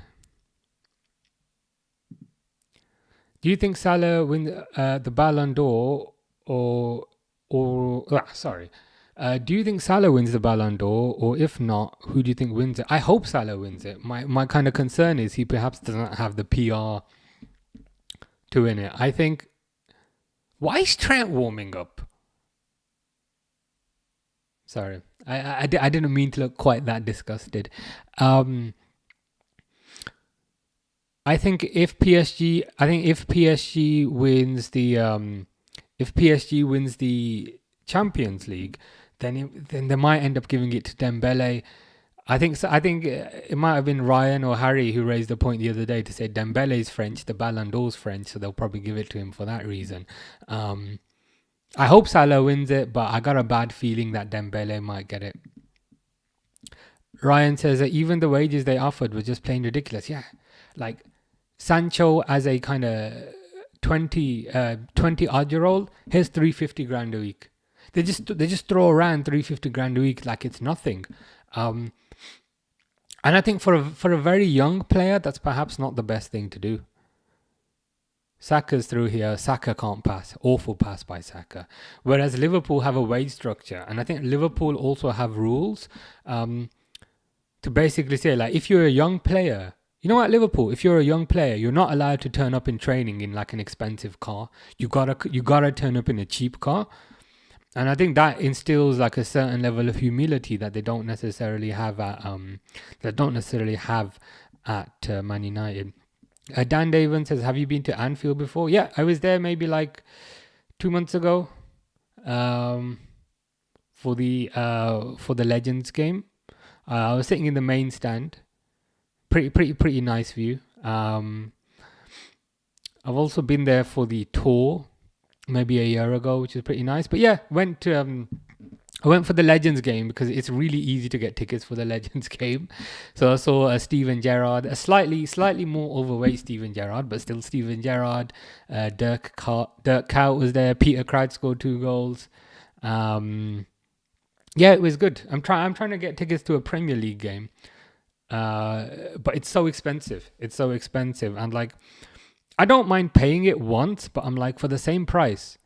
Do you think Salah wins the Ballon d'Or do you think Salah wins the Ballon d'Or, or if not, who do you think wins it? I hope Salah wins it. My kind of concern is he perhaps doesn't have the PR to win it. I think. Why is Trent warming up? Sorry, I didn't mean to look quite that disgusted. I think if PSG wins the Champions League, then they might end up giving it to Dembele. I think it might have been Ryan or Harry who raised the point the other day to say Dembele is French, the Ballon d'Or's French, so they'll probably give it to him for that reason. I hope Salah wins it, but I got a bad feeling that Dembele might get it. Ryan says that even the wages they offered were just plain ridiculous. Yeah, like Sancho as a kind of 20 odd year old, here's 350 grand a week. They just throw around 350 grand a week like it's nothing. And I think for a very young player, that's perhaps not the best thing to do. Saka's through here. Saka can't pass. Awful pass by Saka. Whereas Liverpool have a wage structure. And I think Liverpool also have rules to basically say, like, if you're a young player, you know what, Liverpool, if you're a young player, you're not allowed to turn up in training in like an expensive car. You gotta turn up in a cheap car. And I think that instills like a certain level of humility that they don't necessarily have at Man United. Dan Daven says, have you been to Anfield before? Yeah, I was there maybe like 2 months ago for the Legends game. I was sitting in the main stand. Pretty nice view. I've also been there for the tour maybe a year ago, which is pretty nice. But yeah, I went for the Legends game because it's really easy to get tickets for the Legends game. So I saw Steven Gerrard, a slightly more overweight Steven Gerrard, but still Steven Gerrard. Dirk Kuyt was there. Peter Crouch scored 2 goals. Yeah, it was good. I'm trying to get tickets to a Premier League game, but it's so expensive. And like, I don't mind paying it once, but I'm like, for the same price.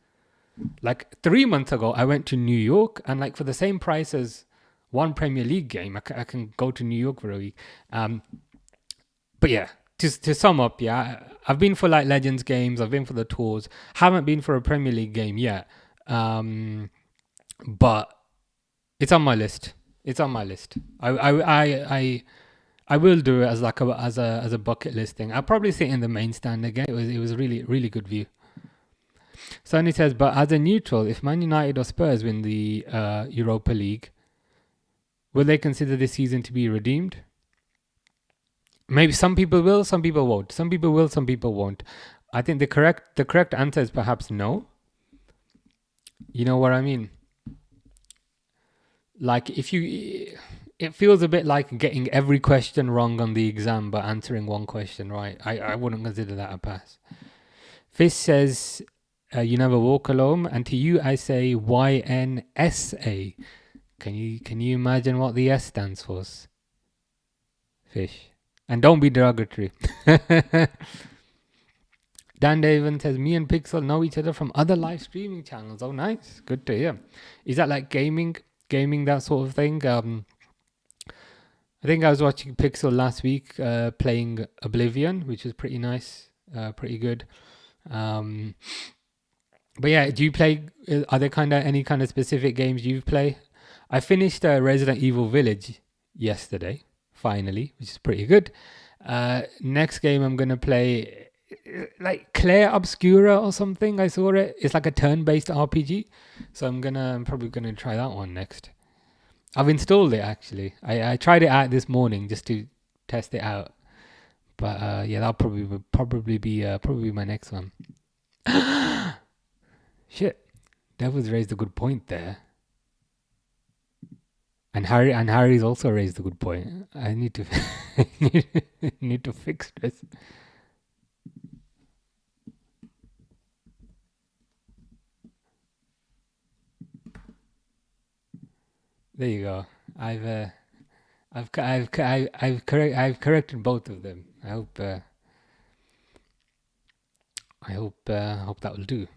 Like 3 months ago, I went to New York, and like for the same price as one Premier League game, I can go to New York for a week. But yeah, to sum up, yeah, I've been for like Legends games, I've been for the tours, haven't been for a Premier League game yet. But it's on my list. I will do it as like as a bucket list thing. I'll probably sit in the main stand again. It was a really good view. Sonny says, but as a neutral, if Man United or Spurs win the Europa League, will they consider this season to be redeemed? Maybe some people will, some people won't. Some people will, some people won't. I think the correct answer is perhaps no. You know what I mean? Like it feels a bit like getting every question wrong on the exam but answering one question right. I wouldn't consider that a pass. Fish says, you never walk alone, and to you I say YNSA. Can you imagine what the S stands for? Fish. And don't be derogatory. Dan Daven says, me and Pixel know each other from other live streaming channels. Oh, nice. Good to hear. Is that like gaming, that sort of thing? I think I was watching Pixel last week playing Oblivion, which was pretty nice, pretty good. But yeah, do you play, are there any kind of specific games you play? I finished Resident Evil Village yesterday, finally, which is pretty good. Next game I'm going to play, like Claire Obscura or something. I saw it. It's like a turn-based RPG. So I'm probably going to try that one next. I've installed it actually. I tried it out this morning just to test it out. But yeah, that'll probably be my next one. Shit, Devil's raised a good point there. And Harry's also raised a good point. I need to need to fix this. There you go. I've corrected both of them. I hope that will do.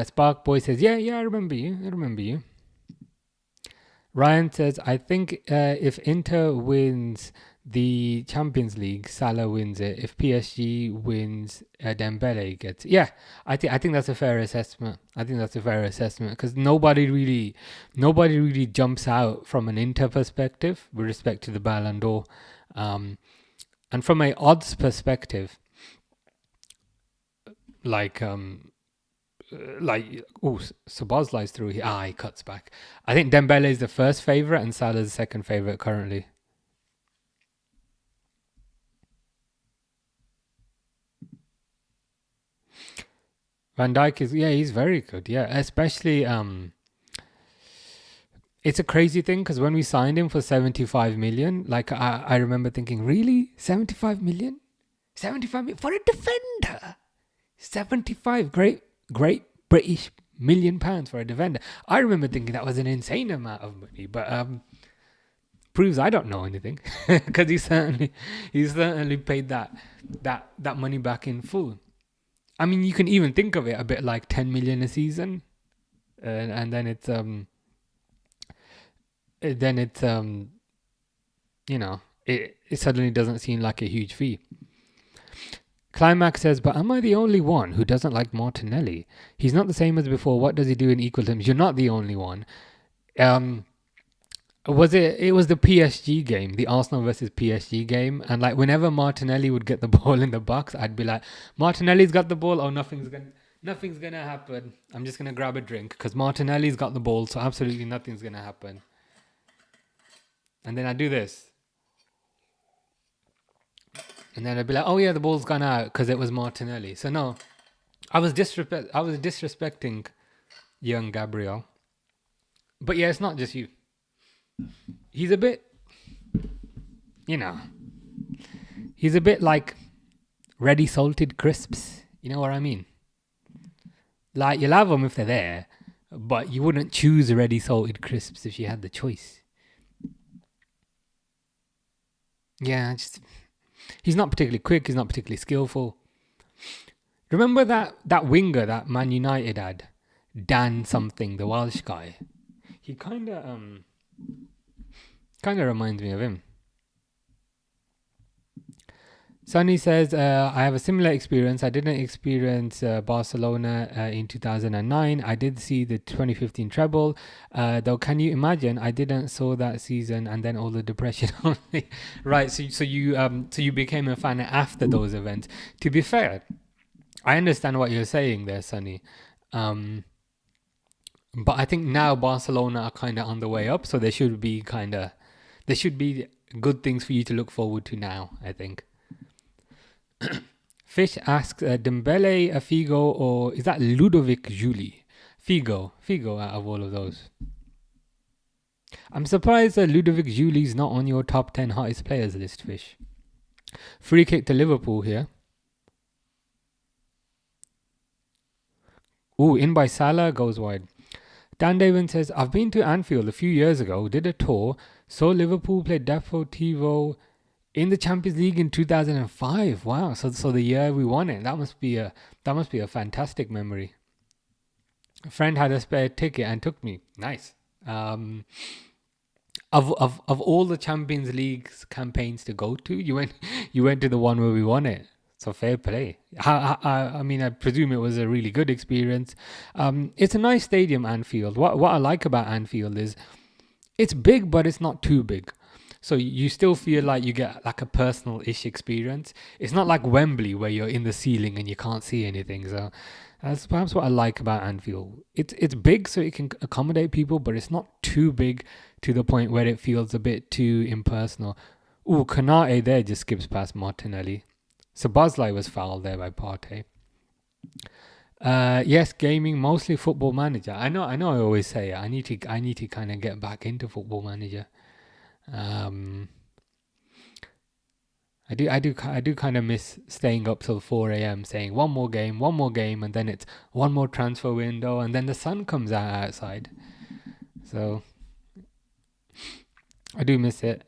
Spark Boy says, yeah, I remember you. Ryan says, I think if Inter wins the Champions League, Salah wins it. If PSG wins, Dembele gets it. Yeah, I think that's a fair assessment. I think that's a fair assessment because nobody really jumps out from an Inter perspective with respect to the Ballon d'Or, and from a odds perspective, like Szoboszlai's through here. He cuts back. I think Dembele is the first favorite and Salah's the second favorite currently. Van Dijk he's very good. Yeah, especially it's a crazy thing because when we signed him for 75 million, like I remember thinking, really, 75 million, 75 million for a defender, 75 great British £1,000,000 for a defender. I remember thinking that was an insane amount of money, but proves I don't know anything because he certainly paid that money back in full. I mean, you can even think of it a bit like 10 million a season, and then it's it suddenly doesn't seem like a huge fee. Climax says, but am I the only one who doesn't like Martinelli? He's not the same as before. What does he do in equal terms? You're not the only one. It was the PSG game, the Arsenal versus PSG game, and like whenever Martinelli would get the ball in the box, I'd be like, Martinelli's got the ball. Oh, nothing's gonna happen. I'm just gonna grab a drink because Martinelli's got the ball, so absolutely nothing's gonna happen. And then I do this, and then I'd be like, oh yeah, the ball's gone out because it was Martinelli. So no, I was disrespecting young Gabriel. But yeah, it's not just you. He's a bit, he's a bit like ready salted crisps. You know what I mean? Like, you'll have them if they're there, but you wouldn't choose ready salted crisps if you had the choice. Yeah, he's not particularly quick. He's not particularly skillful. Remember that winger that Man United had, Dan something, the Welsh guy. He kind of reminds me of him. Sunny says, I have a similar experience. I didn't experience Barcelona in 2009. I did see the 2015 treble. Though, can you imagine? I didn't saw that season and then all the depression. Right, so you became a fan after those events. To be fair, I understand what you're saying there, Sunny. But I think now Barcelona are kind of on the way up, so there should be good things for you to look forward to now, I think. Fish asks, Dembele, Figo, or is that Ludovic Juli? Figo out of all of those. I'm surprised that Ludovic Juli's not on your top 10 hottest players list, Fish. Free kick to Liverpool here. Ooh, in by Salah, goes wide. Dan David says, I've been to Anfield a few years ago, did a tour, saw Liverpool play Deportivo in the Champions League in 2005. Wow, so the year we won it. That must be a fantastic memory. A friend had a spare ticket and took me. Nice. Of all the Champions League campaigns to go to, you went to the one where we won it. So fair play. I mean, I presume it was a really good experience. It's a nice stadium, Anfield. What I like about Anfield is it's big, but it's not too big. So you still feel like you get like a personal-ish experience. It's not like Wembley where you're in the ceiling and you can't see anything. So that's perhaps what I like about Anfield. It's big so it can accommodate people, but it's not too big to the point where it feels a bit too impersonal. Ooh, Konate there just skips past Martinelli. Szoboszlai was fouled there by Partey. Yes, gaming, mostly Football Manager. I know. I always say it. I need to kind of get back into Football Manager. I do kind of miss staying up till 4 a.m. saying one more game, and then it's one more transfer window, and then the sun comes out outside. So I do miss it.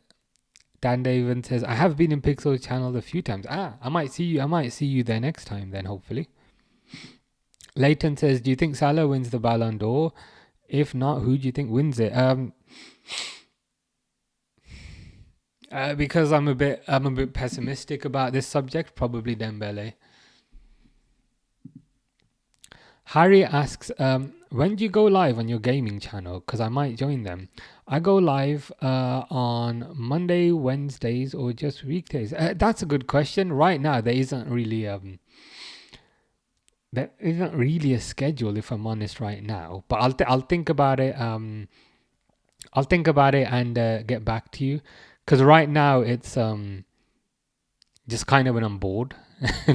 Dan David says, I have been in Pixel channel a few times. I might see you there next time then, hopefully. Leighton says, do you think Salah wins the Ballon d'Or? If not, who do you think wins it? Because I'm a bit pessimistic about this subject. Probably Dembele. Harry asks, when do you go live on your gaming channel? Because I might join them. I go live on Monday, Wednesdays, or just weekdays. That's a good question. Right now, there isn't really a schedule, if I'm honest, right now. But I'll think about it. I'll think about it and get back to you. Because right now it's just kind of when I'm bored,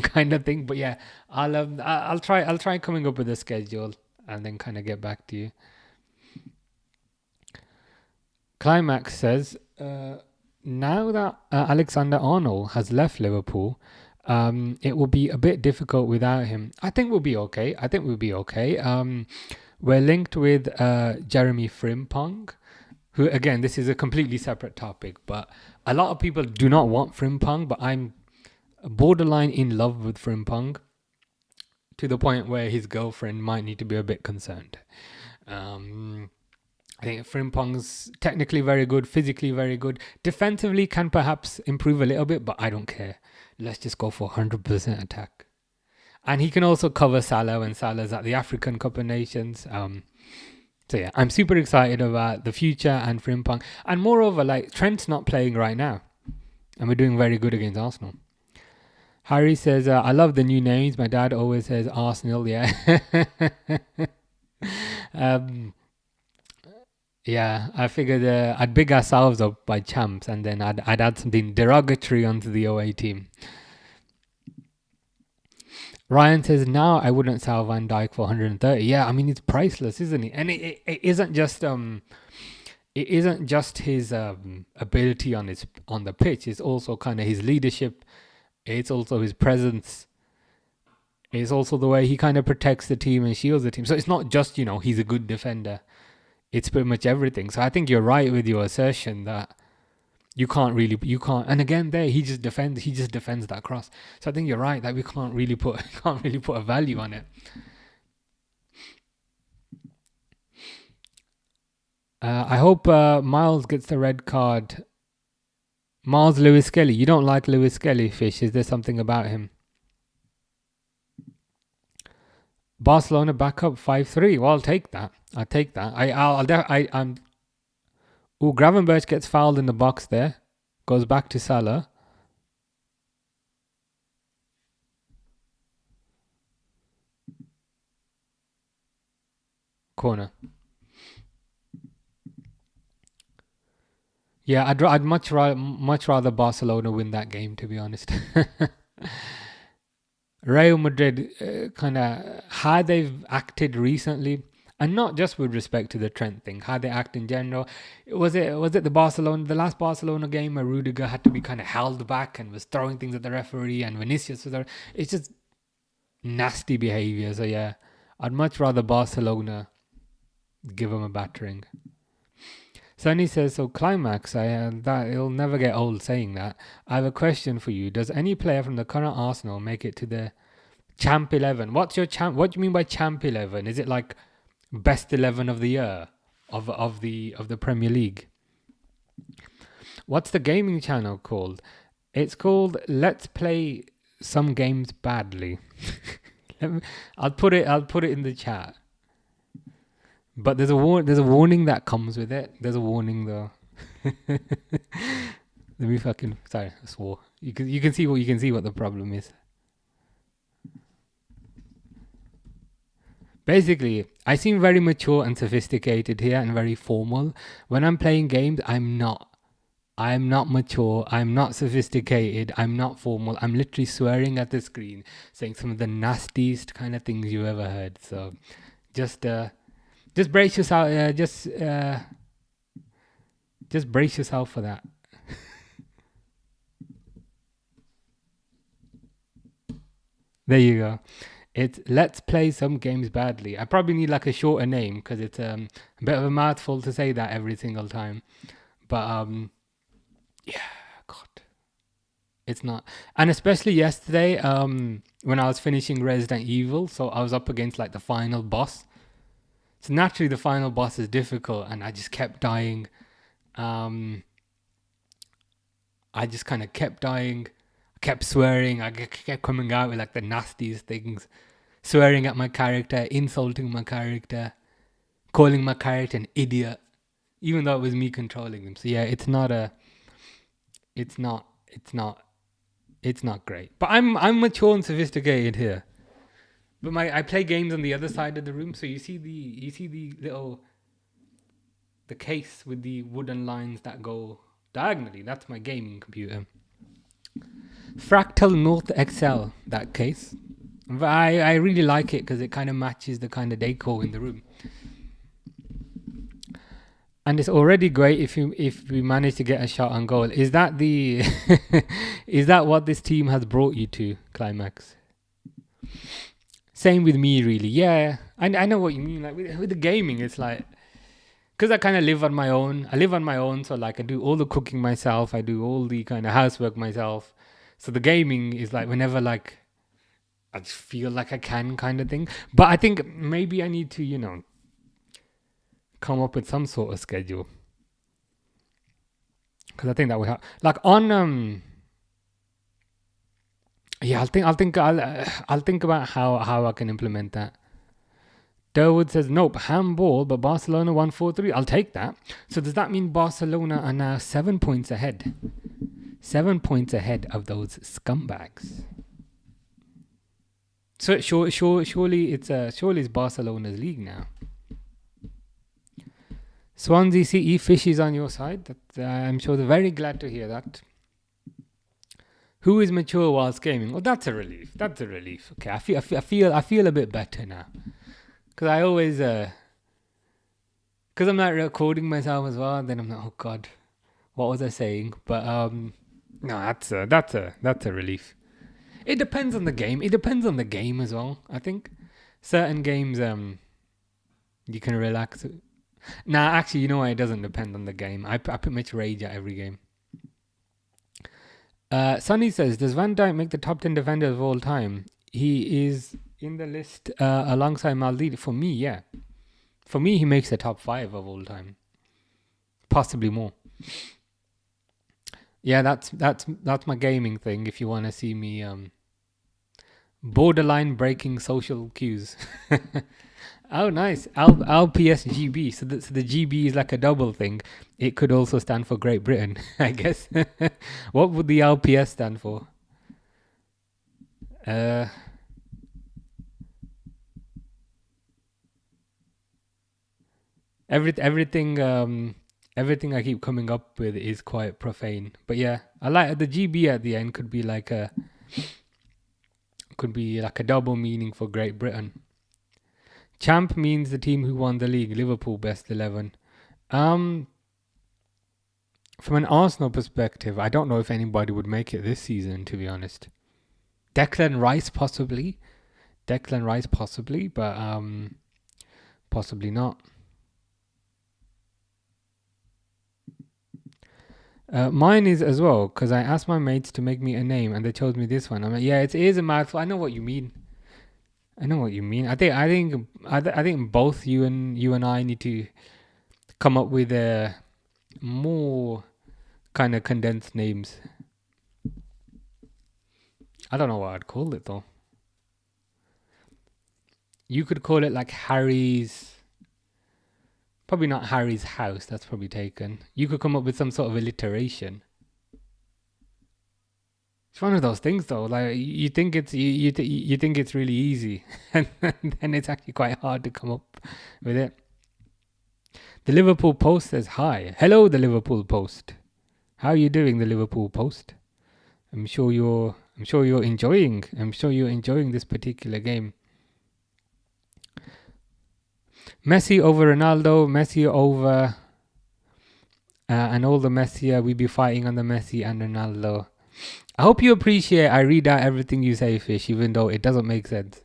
kind of thing. But yeah, I'll try coming up with a schedule and then kind of get back to you. Climax says, now that Alexander-Arnold has left Liverpool, it will be a bit difficult without him. I think we'll be okay. We're linked with Jeremy Frimpong, who, again, this is a completely separate topic, but a lot of people do not want Frimpong, but I'm borderline in love with Frimpong to the point where his girlfriend might need to be a bit concerned. I think Frimpong's technically very good, physically very good. Defensively can perhaps improve a little bit, but I don't care. Let's just go for 100% attack. And he can also cover Salah when Salah's at the African Cup of Nations. So yeah, I'm super excited about the future and Frimpong. And moreover, like, Trent's not playing right now. And we're doing very good against Arsenal. Harry says, I love the new names. My dad always says Arsenal, yeah. Yeah, I figured I'd big ourselves up by champs, and then I'd add something derogatory onto the away team. Ryan says, now I wouldn't sell Van Dijk for 130. Yeah, I mean, it's priceless, isn't it? And it isn't just his ability on the pitch. It's also kind of his leadership. It's also his presence. It's also the way he kind of protects the team and shields the team. So it's not just, he's a good defender. It's pretty much everything. So I think you're right with your assertion that you can't. And again, there he just defends that cross. So I think you're right that we can't really put a value on it. I hope Miles gets the red card. Miles Lewis Kelly. You don't like Lewis Kelly, Fish? Is there something about him? Barcelona back up 5-3. Well, I'll take that. Gravenberch gets fouled in the box there. Goes back to Salah. Corner. Yeah, I'd much rather Barcelona win that game, to be honest. Real Madrid, kind of how they've acted recently, and not just with respect to the Trent thing, how they act in general. Was it the last Barcelona game where Rudiger had to be kind of held back and was throwing things at the referee, and Vinicius was there? It's just nasty behavior. So yeah, I'd much rather Barcelona give them a battering. Sonny says, so Climax, that it'll never get old saying that. I have a question for you. Does any player from the current Arsenal make it to the Champ 11? What do you mean by Champ 11? Is it like best 11 of the year of the Premier League? What's the gaming channel called? It's called Let's Play Some Games Badly. I'll put it in the chat. But there's a warning that comes with it. There's a warning though. Sorry, I swore. You can see what the problem is. Basically, I seem very mature and sophisticated here and very formal. When I'm playing games, I'm not mature, I'm not sophisticated, I'm not formal. I'm literally swearing at the screen, saying some of the nastiest kind of things you've ever heard. So just brace yourself. Just brace yourself for that. There you go. It's Let's Play Some Games Badly. I probably need like a shorter name because it's a bit of a mouthful to say that every single time. But yeah, God, it's not. And especially yesterday, when I was finishing Resident Evil, so I was up against like the final boss. So naturally, the final boss is difficult, and I just kept dying. I just kind of kept dying, kept swearing. I kept coming out with like the nastiest things, swearing at my character, insulting my character, calling my character an idiot, even though it was me controlling them. So yeah, it's not great. But I'm mature and sophisticated here. But I play games on the other side of the room, so you see the case with the wooden lines that go diagonally. That's my gaming computer. Fractal North XL, that case. But I really like it because it kind of matches the kind of decor in the room. And it's already great if we manage to get a shot on goal. Is that is that what this team has brought you to, Climax? Same with me, really. Yeah, I know what you mean. Like with the gaming, it's like, because I kind of live on my own. So like I do all the cooking myself. I do all the kind of housework myself. So the gaming is like whenever like I just feel like I can kind of thing. But I think maybe I need to, come up with some sort of schedule. Because I think that would help. Like on yeah, I'll think about how I can implement that. Durwood says, nope, handball, but Barcelona 1-4-3. I'll take that. So does that mean Barcelona are now 7 points ahead? 7 points ahead of those scumbags. So surely it's Barcelona's league now. Swansea CE Fish is on your side. I'm sure they're very glad to hear that. Who is mature whilst gaming? Oh, that's a relief. Okay, I feel a bit better now. Because I always, because I'm not recording myself as well, then I'm like, oh God, what was I saying? But no, that's a relief. It depends on the game. It depends on the game as well. I think certain games, you can relax. Nah, actually, you know what? It doesn't depend on the game. I pretty much rage at every game. Sonny says, does Van Dijk make the top 10 defenders of all time? He is in the list alongside Maldini. For me, yeah. For me, he makes the top 5 of all time. Possibly more. Yeah, that's my gaming thing. If you want to see me borderline breaking social cues. Oh, nice. LPS GB. So the GB is like a double thing. It could also stand for Great Britain, I guess. What would the LPS stand for? Everything I keep coming up with is quite profane. But yeah, I like the GB at the end could be like a double meaning for Great Britain. Champ means the team who won the league. Liverpool best 11. From an Arsenal perspective, I don't know if anybody would make it this season, to be honest. Declan Rice possibly, but possibly not. Mine is as well, because I asked my mates to make me a name and they chose me this one. I'm like, yeah, it is a mouthful. I know what you mean. I think both you and I need to come up with a more kind of condensed names. I don't know what I'd call it though. You could call it like Harry's. Probably not Harry's house. That's probably taken. You could come up with some sort of alliteration. It's one of those things, though. Like you think it's you think it's really easy, and then it's actually quite hard to come up with it. The Liverpool Post says hi. Hello, the Liverpool Post. How are you doing, the Liverpool Post? I'm sure you're enjoying. I'm sure you're enjoying this particular game. Messi over Ronaldo. Messi over, and all the Messi. We be fighting on the Messi and Ronaldo. I hope you appreciate I read out everything you say, Fish, even though it doesn't make sense.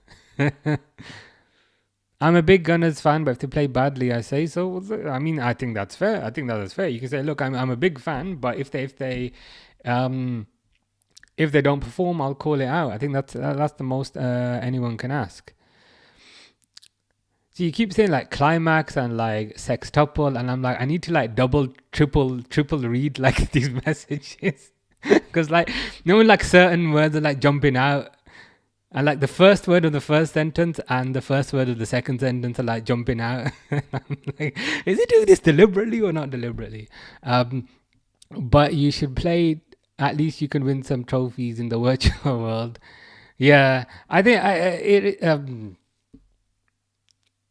I'm a big Gunners fan, but if they play badly, I say so. I mean, I think that's fair. I think that is fair. You can say, look, I'm a big fan, but if they don't perform, I'll call it out. I think that's the most anyone can ask. So you keep saying like climax and like sextuple, and I'm like, I need to like double, triple read like these messages. Because like, like certain words are like jumping out, and like the first word of the first sentence and the first word of the second sentence are like jumping out. I'm like, is he doing this deliberately or not deliberately? But you should play. At least you can win some trophies in the virtual world. Yeah, I think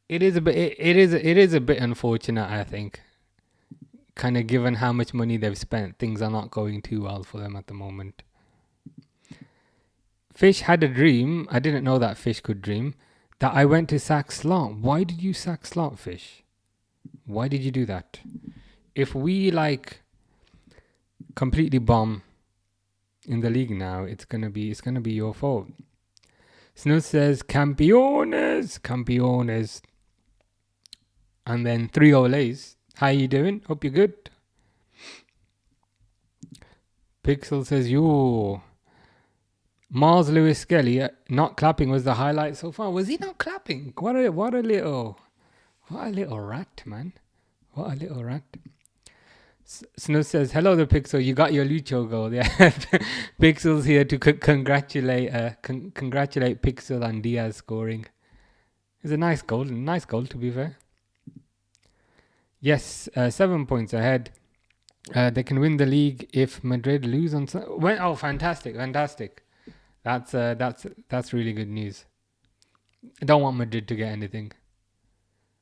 it is a bit it is a bit unfortunate. I think, kind of given how much money they've spent, things are not going too well for them at the moment. Fish had a dream. I didn't know that Fish could dream. That I went to sack Slot. Why did you sack Slot, Fish? Why did you do that? If we like completely bomb in the league now, it's gonna be your fault. Snow says Campeones, Campeones. And then 3 Olays. How you doing? Hope you're good. Pixel says, yo. Mars Lewis Skelly not clapping was the highlight so far. Was he not clapping? What a little rat, man. What a little rat. Snow says, hello the Pixel, you got your Lucho goal. Yeah. Pixel's here to congratulate Pixel and Diaz scoring. It's a nice goal to be fair. Yes, 7 points ahead. They can win the league if Madrid lose on. Oh, fantastic! That's really good news. I don't want Madrid to get anything.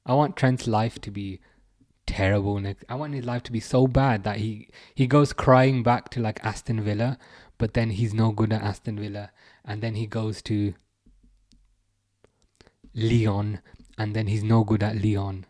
I want Trent's life to be terrible next. I want his life to be so bad that he goes crying back to like Aston Villa, but then he's no good at Aston Villa, and then he goes to Lyon, and then he's no good at Lyon,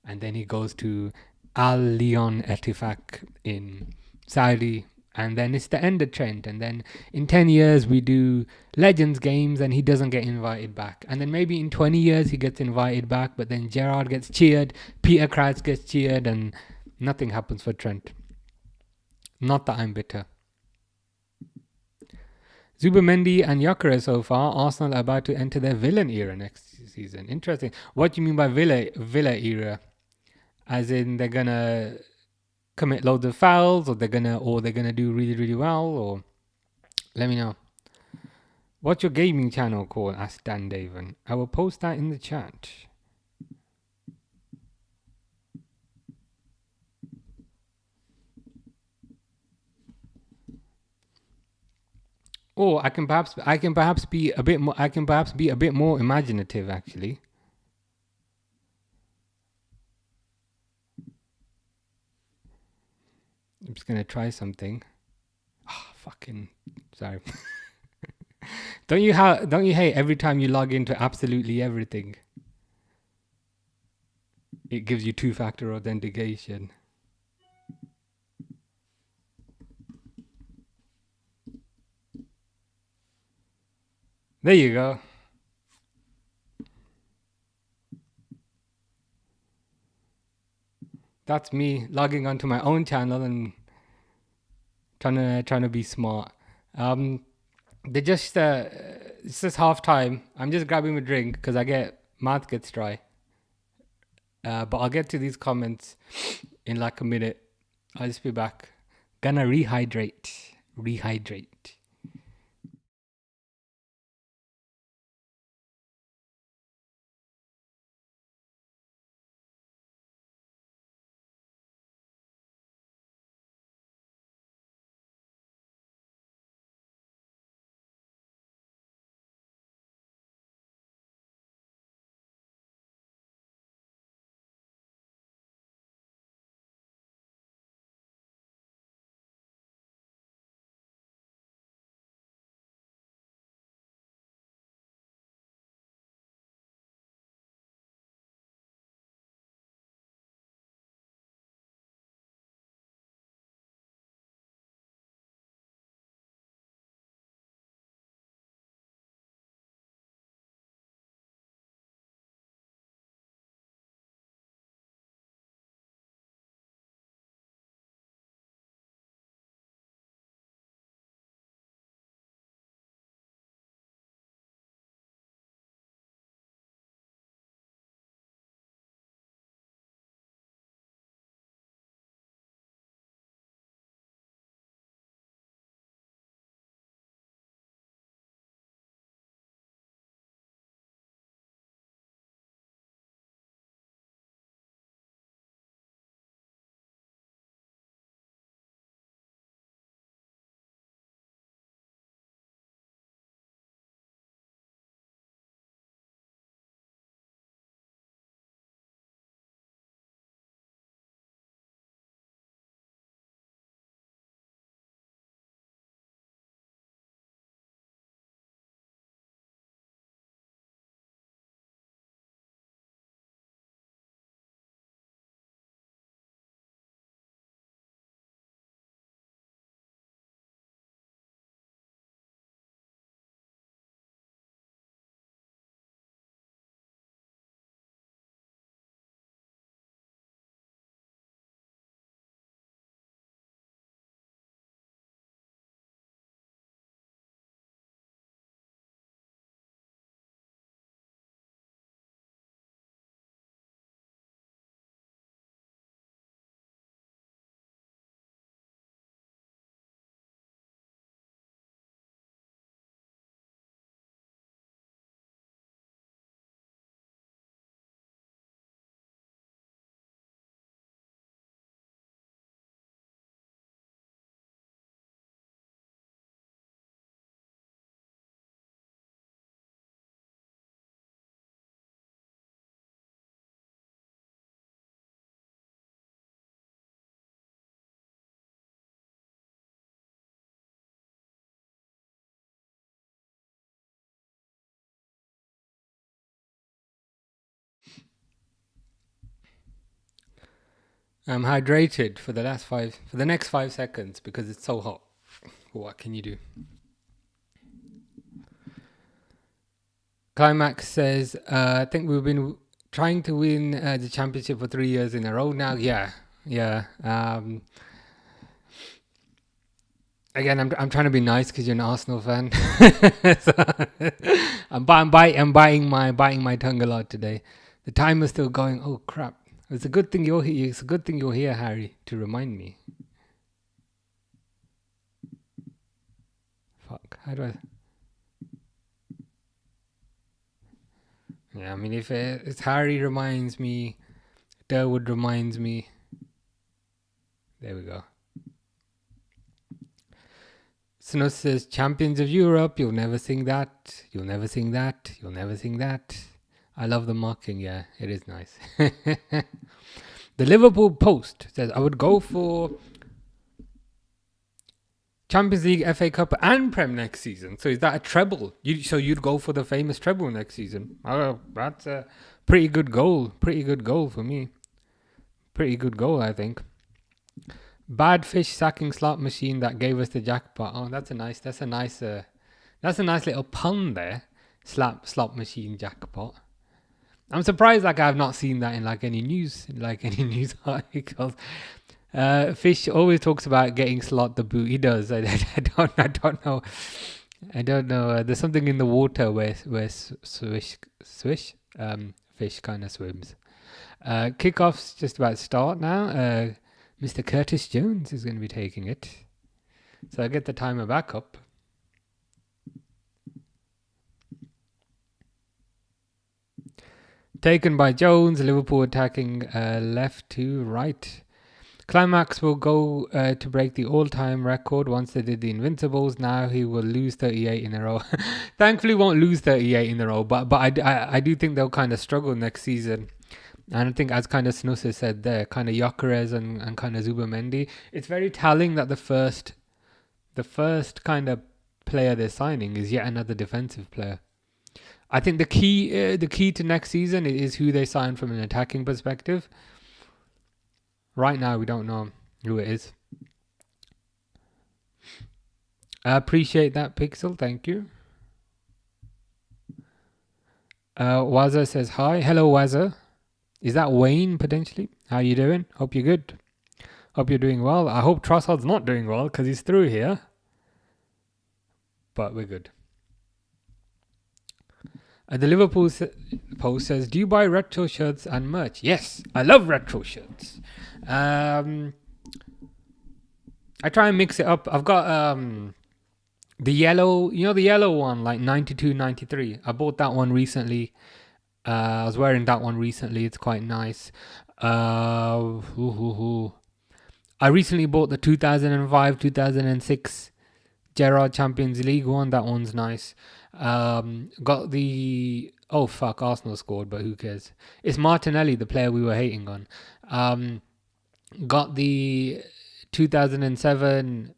and then he goes to Al Lyon Etifak in Saudi, and then it's the end of Trent, and then in 10 years we do Legends games and he doesn't get invited back, and then maybe in 20 years he gets invited back, but then Gerrard gets cheered, Peter Crouch gets cheered, and nothing happens for Trent. Not that I'm bitter. Zubimendi and Gyökeres so far. Arsenal are about to enter their villain era next season. Interesting. What do you mean by Villa era? As in they're gonna commit loads of fouls, or they're gonna do really, really well, or let me know. What's your gaming channel called? Asked Dan Daven. I will post that in the chat. Or I can perhaps be a bit more imaginative actually. I'm just gonna try something. Fucking sorry. Don't you hate every time you log into absolutely everything? It gives you 2-factor authentication. There you go. That's me logging onto my own channel and trying to be smart. They just it's just half time. I'm just grabbing a drink because mouth gets dry. But I'll get to these comments in like a minute. I'll just be back. Gonna rehydrate. I'm hydrated for the next 5 seconds because it's so hot. What can you do? Climax says, I think we've been trying to win the championship for 3 years in a row now. Yeah. Again, I'm trying to be nice because you're an Arsenal fan. So, I'm biting my tongue a lot today. The timer's still going. Oh crap! It's a good thing you're here. It's a good thing you're here, Harry, to remind me. Fuck. How do I? Yeah, I mean, if it's Harry reminds me, Durwood reminds me. There we go. Snus says, champions of Europe, you'll never sing that. You'll never sing that. You'll never sing that. I love the mocking, yeah, it is nice. The Liverpool Post says, I would go for Champions League, FA Cup and Prem next season. So is that a treble? So you'd go for the famous treble next season? Oh, that's a pretty good goal. Pretty good goal for me. Pretty good goal, I think. Bad fish sacking slot machine that gave us the jackpot. Oh, that's a nice little pun there. Slot machine jackpot. I'm surprised I have not seen that in any news articles. Fish always talks about getting slot the boot. He does. I don't know. There's something in the water where fish kind of swims. Kickoff's just about to start now. Mr. Curtis Jones is going to be taking it. So I get the timer back up. Taken by Jones. Liverpool attacking left to right. Climax will go to break the all-time record once they did the Invincibles. Now he will lose 38 in a row. Thankfully, won't lose 38 in a row. But I do think they'll kind of struggle next season. And I think, as kind of Snus said there, kind of Gyökeres and kind of Zubimendi, it's very telling that the first kind of player they're signing is yet another defensive player. I think the key to next season is who they sign from an attacking perspective. Right now, we don't know who it is. I appreciate that, Pixel. Thank you. Wazza says hi. Hello, Wazza. Is that Wayne, potentially? How you doing? Hope you're good. Hope you're doing well. I hope Trossard's not doing well because he's through here. But we're good. The Liverpool Post says, do you buy retro shirts and merch? Yes, I love retro shirts. I try and mix it up. I've got the yellow, the yellow one, like 92, 93. I bought that one recently. I was wearing that one recently. It's quite nice. I recently bought the 2005, 2006 Gerrard Champions League one. That one's nice. Got the... Oh, fuck. Arsenal scored, but who cares? It's Martinelli, the player we were hating on. Got the 2007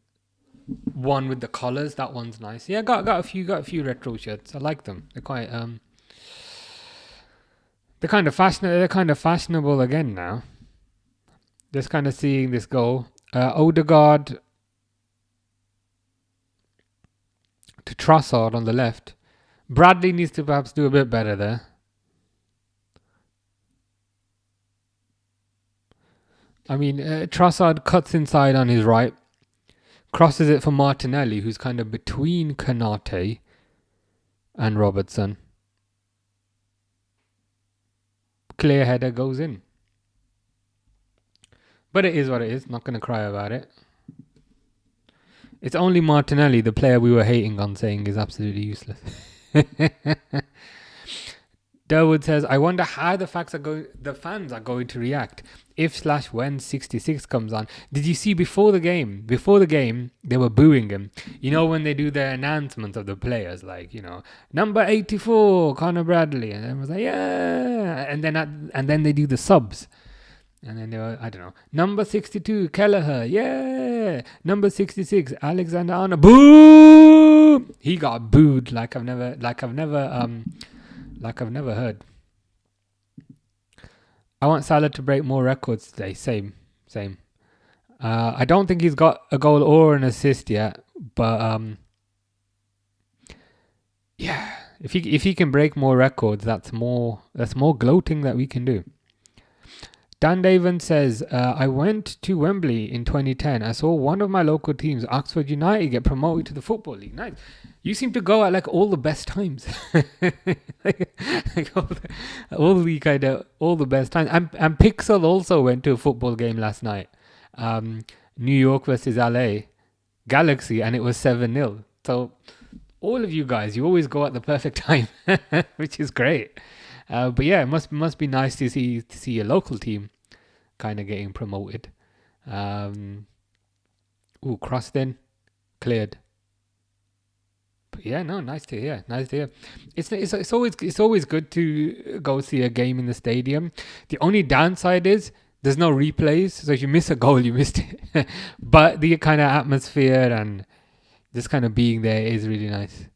one with the collars. That one's nice. Yeah, got a few retro shirts. I like them. They're quite... They're kind of fashionable again now. Just kind of seeing this goal. Odegaard to Trossard on the left. Bradley needs to perhaps do a bit better there. I mean, Trossard cuts inside on his right. Crosses it for Martinelli, who's kind of between Konate and Robertson. Clear header goes in. But it is what it is. Not going to cry about it. It's only Martinelli, the player we were hating on, saying is absolutely useless. Durwood says, I wonder how the fans are going to react if/when 66 comes on. Did you see before the game, they were booing him. You know, when they do their announcements of the players, like, number 84, Conor Bradley. And everyone's like, yeah. And then they do the subs. And then they were, I don't know, number 62, Kelleher, yeah. Number 66, Alexander Arnold, boo! He got booed like I've never heard. I want Salah to break more records today. Same. Same. I don't think he's got a goal or an assist yet, but yeah, if he can break more records, that's more gloating that we can do. Dan Daven says, I went to Wembley in 2010. I saw one of my local teams, Oxford United, get promoted to the Football League. Nice. You seem to go at like all the best times. Like all the best times. And Pixel also went to a football game last night. New York versus LA Galaxy, and it was 7-0. So all of you guys, you always go at the perfect time, which is great. But yeah, it must be nice to see a local team kind of getting promoted. Crossed in, cleared. But yeah, no, nice to hear. It's always good to go see a game in the stadium. The only downside is there's no replays, so if you miss a goal, you missed it. But the kind of atmosphere and just kind of being there is really nice.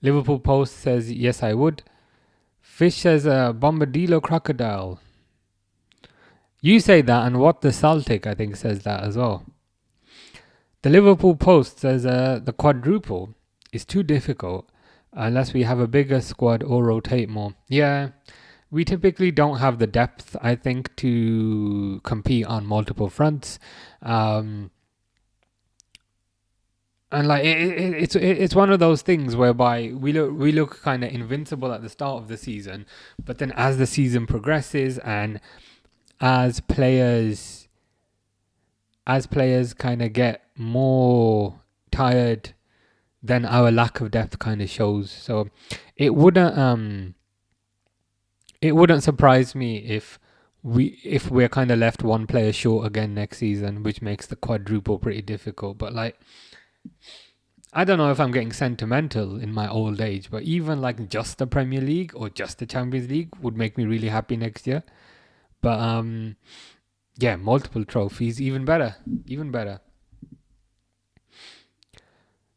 Liverpool Post says, yes, I would. Fish says, Bombadillo Crocodile. You say that, and What the Celtic, I think, says that as well. The Liverpool Post says, the quadruple is too difficult unless we have a bigger squad or rotate more. Yeah, we typically don't have the depth, I think, to compete on multiple fronts. And like it's one of those things whereby we look kind of invincible at the start of the season, but then as the season progresses and as players kind of get more tired, then our lack of depth kind of shows. So it wouldn't surprise me if we're kind of left one player short again next season, which makes the quadruple pretty difficult. But like, I don't know if I'm getting sentimental in my old age, but even like just the Premier League or just the Champions League would make me really happy next year. But yeah, multiple trophies, even better.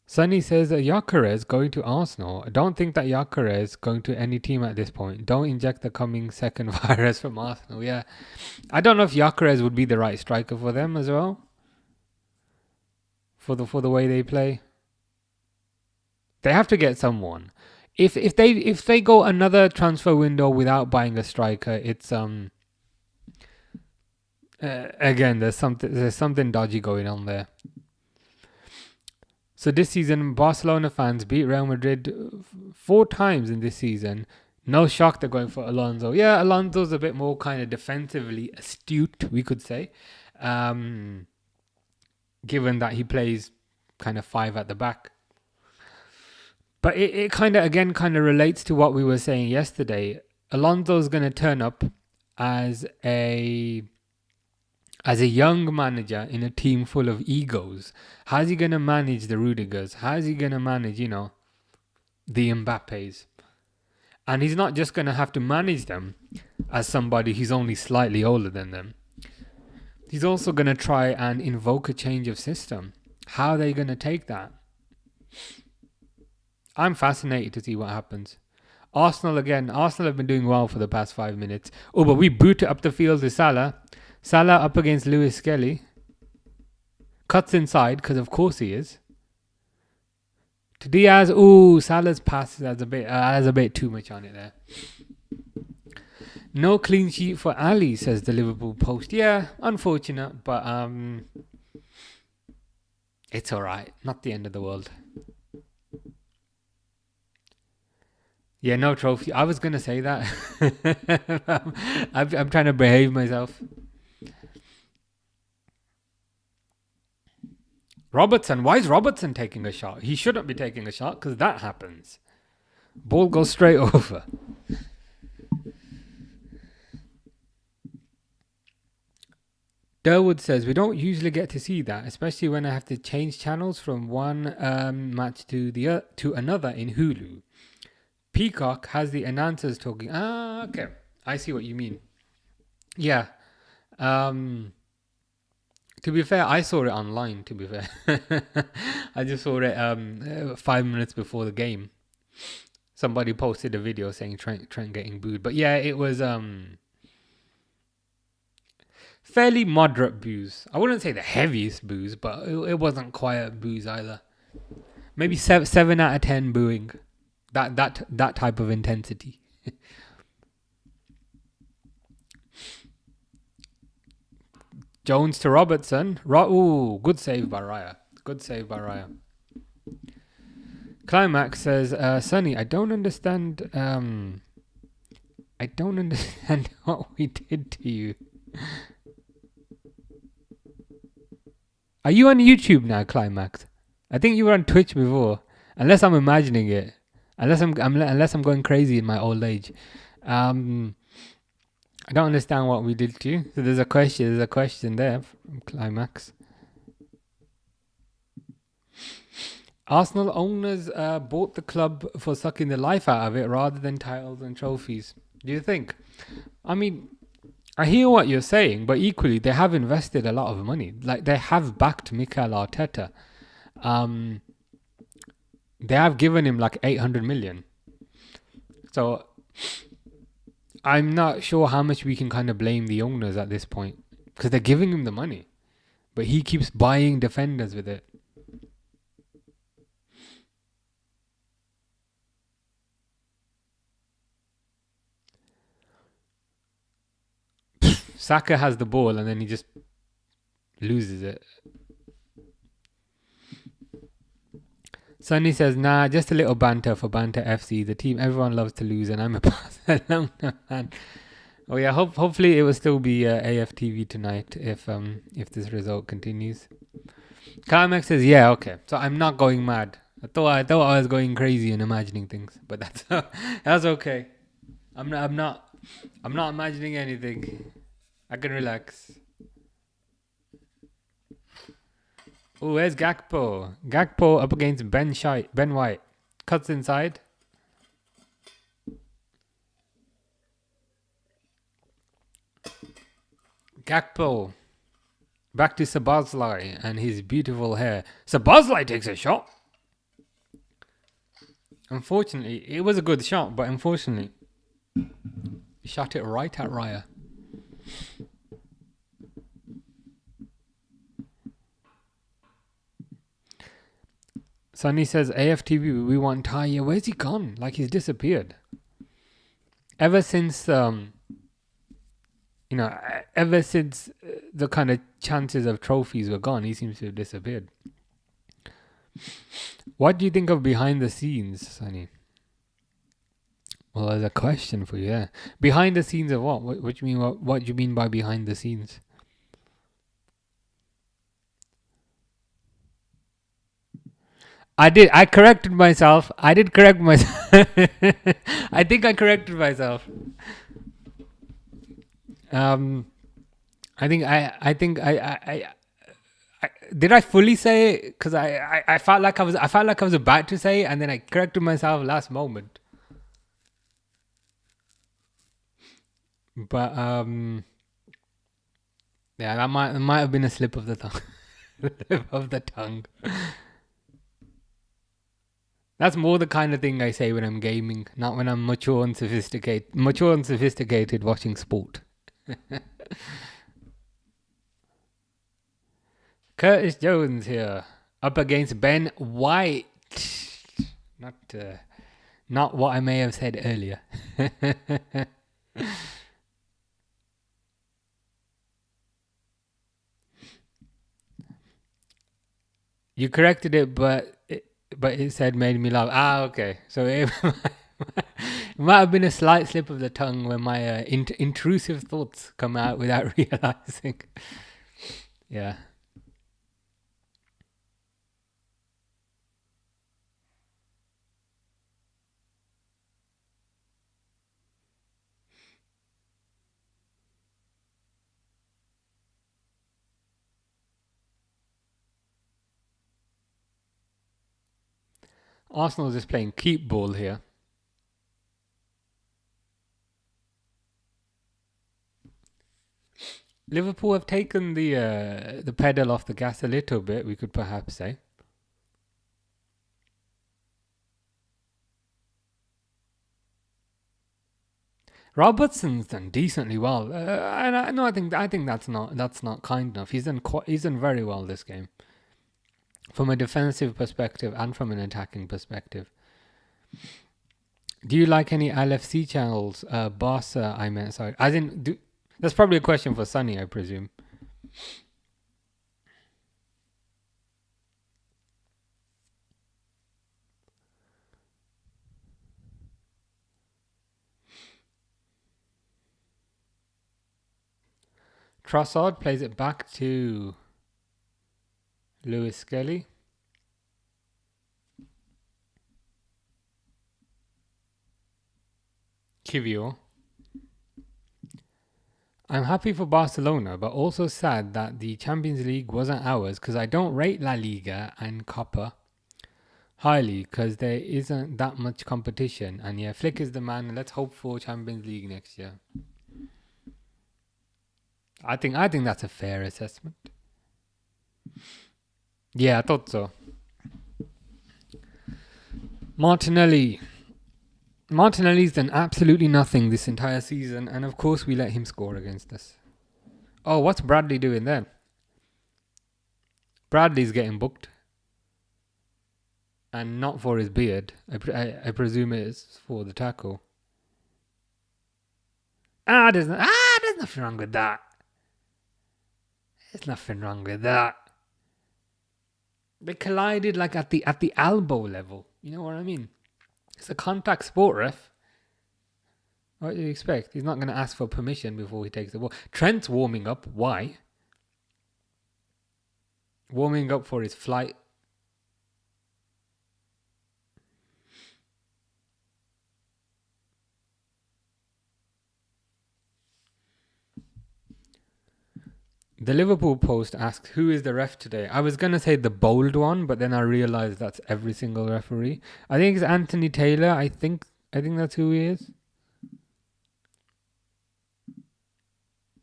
Sunny says that Gyökeres going to Arsenal. I don't think that Gyökeres going to any team at this point. Don't inject the coming second virus from Arsenal. Yeah, I don't know if Gyökeres would be the right striker for them as well. For the way they play, they have to get someone. If they go another transfer window without buying a striker, it's again there's something dodgy going on there. So this season, Barcelona fans beat Real Madrid 4 times in this season. No shock they're going for Alonso. Yeah, Alonso's a bit more kind of defensively astute, we could say. Given that he plays kind of 5 at the back. But it kind of relates to what we were saying yesterday. Alonso's going to turn up as a young manager in a team full of egos. How's he going to manage the Rudigers? How's he going to manage, the Mbappes? And he's not just going to have to manage them as somebody who's only slightly older than them. He's also going to try and invoke a change of system. How are they going to take that? I'm fascinated to see what happens. Arsenal have been doing well for the past 5 minutes. Oh, but we boot it up the field to Salah. Salah up against Lewis Skelly. Cuts inside, because of course he is. To Diaz. Ooh, Salah's pass has a bit too much on it there. No clean sheet for Ali, says the Liverpool Post. Yeah, unfortunate, but it's alright. Not the end of the world. Yeah, no trophy. I was going to say that. I'm trying to behave myself. Robertson. Why is Robertson taking a shot? He shouldn't be taking a shot because that happens. Ball goes straight over. Durwood says, we don't usually get to see that, especially when I have to change channels from one match to another in Hulu. Peacock has the announcers talking. Ah, okay. I see what you mean. Yeah. To be fair, I saw it online, to be fair. I just saw it 5 minutes before the game. Somebody posted a video saying Trent getting booed. But yeah, it was... fairly moderate boos. I wouldn't say the heaviest boos, but it wasn't quiet boos either. Maybe 7 out of 10 booing. That type of intensity. Jones to Robertson. Ooh, good save by Raya. Good save by Raya. Climax says, Sonny, I don't understand. I don't understand what we did to you. Are you on YouTube now, Climax? I think you were on Twitch before, unless I'm imagining it. Unless I'm going crazy in my old age. I don't understand what we did to you. So there's a question there from Climax. Arsenal owners bought the club for sucking the life out of it rather than titles and trophies. Do you think? I mean, I hear what you're saying, but equally they have invested a lot of money. Like, they have backed Mikel Arteta. They have given him like 800 million. So I'm not sure how much we can kind of blame the owners at this point, because they're giving him the money, but he keeps buying defenders with it. Saka has the ball and then he just loses it. Sonny says, nah, just a little banter for Banter FC. The team everyone loves to lose, and I'm a Barcelona fan. Oh yeah, hopefully it will still be AFTV tonight if this result continues. Carmex says, yeah, okay. So I'm not going mad. I thought I was going crazy and imagining things, but that's okay. I'm not imagining anything. I can relax. Oh, where's Gakpo? Gakpo up against Ben White. Cuts inside. Gakpo. Back to Szoboszlai and his beautiful hair. Szoboszlai takes a shot. Unfortunately, it was a good shot, but unfortunately, he shot it right at Raya. Sonny says, AFTV, we want Taya. Where's he gone? Like, he's disappeared. Ever since, ever since the kind of chances of trophies were gone, he seems to have disappeared. What do you think of behind the scenes, Sonny? Well, there's a question for you there. Behind the scenes of what? What do you mean? What do you mean by behind the scenes? I corrected myself. I did correct myself. I think I corrected myself. I think I did I fully say it? Because I felt like I was about to say it, and then I corrected myself last moment. But yeah, that might have been a slip of the tongue. Slip of the tongue. That's more the kind of thing I say when I'm gaming, not when I'm mature and sophisticated watching sport. Curtis Jones here, up against Ben White. Not what I may have said earlier. You corrected it, but it said made me laugh. Ah, okay. So it might have been a slight slip of the tongue when my intrusive thoughts come out without realizing. Yeah. Arsenal is just playing keep ball here. Liverpool have taken the pedal off the gas a little bit, we could perhaps say. Robertson's done decently well, and I think that's not kind enough. He's done very well this game, from a defensive perspective and from an attacking perspective. Do you like any LFC channels? Barca, I meant, sorry. That's probably a question for Sunny, I presume. Trossard plays it back to Lewis Skelly. Kivio. I'm happy for Barcelona, but also sad that the Champions League wasn't ours because I don't rate La Liga and COPA highly because there isn't that much competition. And yeah, Flick is the man. Let's hope for Champions League next year. I think that's a fair assessment. Yeah, I thought so. Martinelli's done absolutely nothing this entire season, and of course we let him score against us. Oh, what's Bradley doing then? Bradley's getting booked. And not for his beard. I presume it is for the tackle. There's nothing wrong with that. There's nothing wrong with that. They collided like at the elbow level. You know what I mean? It's a contact sport, ref. What do you expect? He's not going to ask for permission before he takes the ball. Trent's warming up. Why? Warming up for his flight. The Liverpool Post asks, who is the ref today? I was going to say the bold one, but then I realised that's every single referee. I think it's Anthony Taylor. I think that's who he is.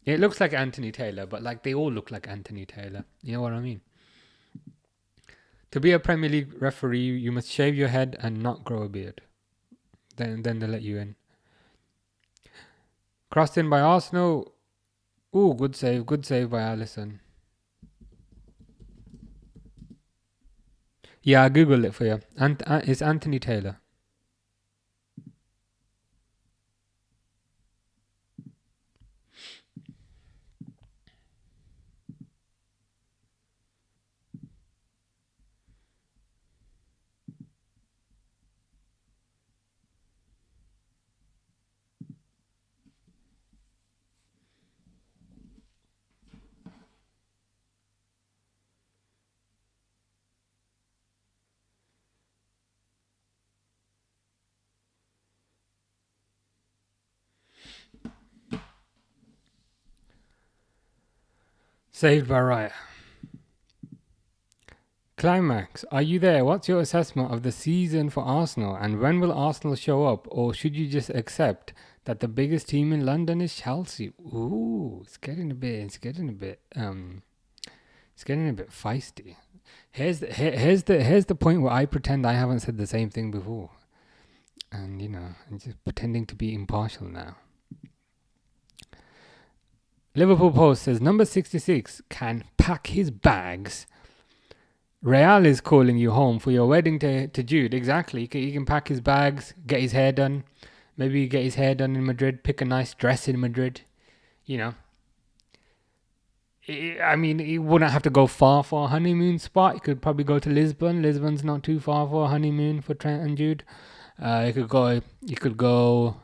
It looks like Anthony Taylor, but like they all look like Anthony Taylor. You know what I mean? To be a Premier League referee, you must shave your head and not grow a beard. Then they let you in. Crossed in by Arsenal. Ooh, good save by Alisson. Yeah, I googled it for you. It's Anthony Taylor. Saved by Raya. Climax, are you there? What's your assessment of the season for Arsenal, and when will Arsenal show up, or should you just accept that the biggest team in London is Chelsea? Ooh, it's getting a bit feisty. Here's the point where I pretend I haven't said the same thing before, and I'm just pretending to be impartial now. Liverpool Post says number 66 can pack his bags. Real is calling you home for your wedding to Jude. Exactly. He can pack his bags, get his hair done. Maybe get his hair done in Madrid, pick a nice dress in Madrid. I mean, he wouldn't have to go far for a honeymoon spot. He could probably go to Lisbon. Lisbon's not too far for a honeymoon for Trent and Jude. He could go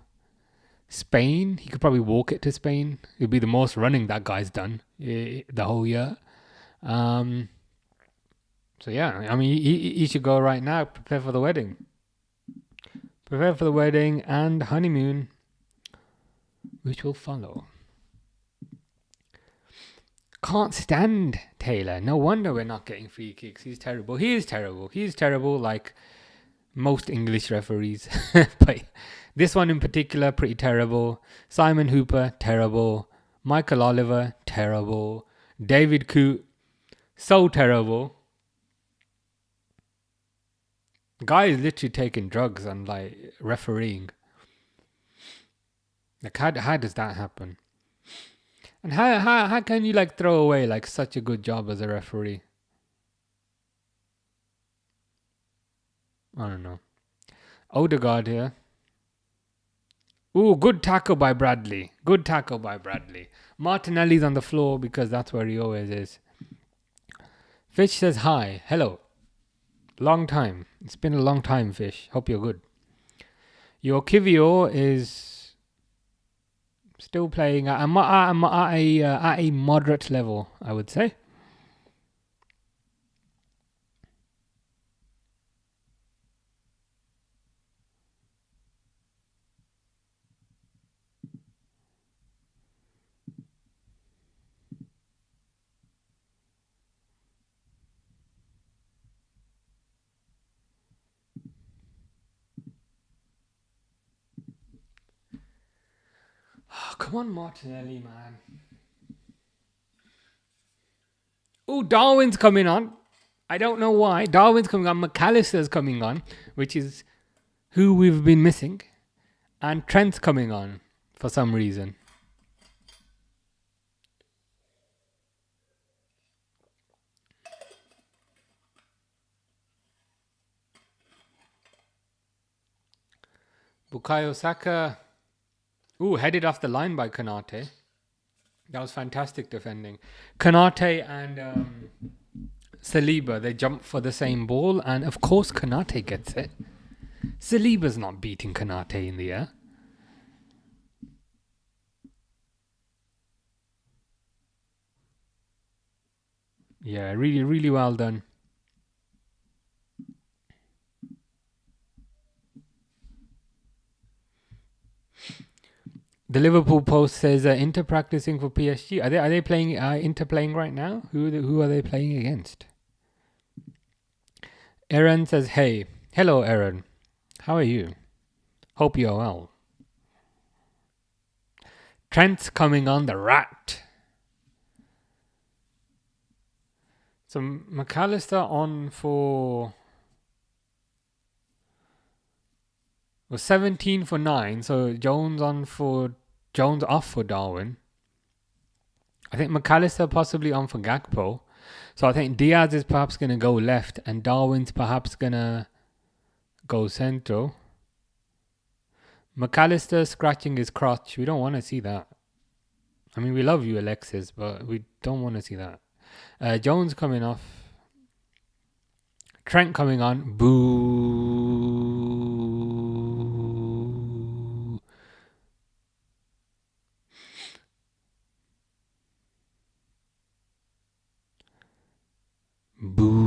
Spain. He could probably walk it to Spain. It'd be the most running that guy's done the whole year. So yeah, I mean, he should go right now. Prepare for the wedding. Prepare for the wedding and honeymoon, which will follow. Can't stand Taylor. No wonder we're not getting free kicks. He's terrible. He is terrible. He's terrible like most English referees. But this one in particular, pretty terrible. Simon Hooper, terrible. Michael Oliver, terrible. David Coote, so terrible. Guy is literally taking drugs and like refereeing. Like, how does that happen? And how can you like throw away like such a good job as a referee? I don't know. Odegaard here. Ooh, good tackle by Bradley. Good tackle by Bradley. Martinelli's on the floor because that's where he always is. Fish says hi. Hello. Long time. It's been a long time, Fish. Hope you're good. Your Kivio is still playing at a moderate level, I would say. Oh, come on, Martinelli, man. Oh, Darwin's coming on. I don't know why. Darwin's coming on. McAllister's coming on, which is who we've been missing. And Trent's coming on for some reason. Bukayo Saka. Ooh, headed off the line by Konate. That was fantastic defending. Konate and Saliba, they jump for the same ball. And of course, Konate gets it. Saliba's not beating Konate in the air. Yeah, really, really well done. The Liverpool Post says Inter practicing for PSG. Are they playing Inter playing right now? Who are they playing against? Aaron says, "Hey, hello, Aaron. How are you? Hope you're well." Trent's coming on the rat. So McAllister on for was 17 for 9. So Jones off for Darwin. I think McAllister possibly on for Gakpo. So I think Diaz is perhaps going to go left and Darwin's perhaps going to go central. McAllister scratching his crotch. We don't want to see that. I mean, we love you, Alexis, but we don't want to see that. Jones coming off. Trent coming on. Boo. Boo.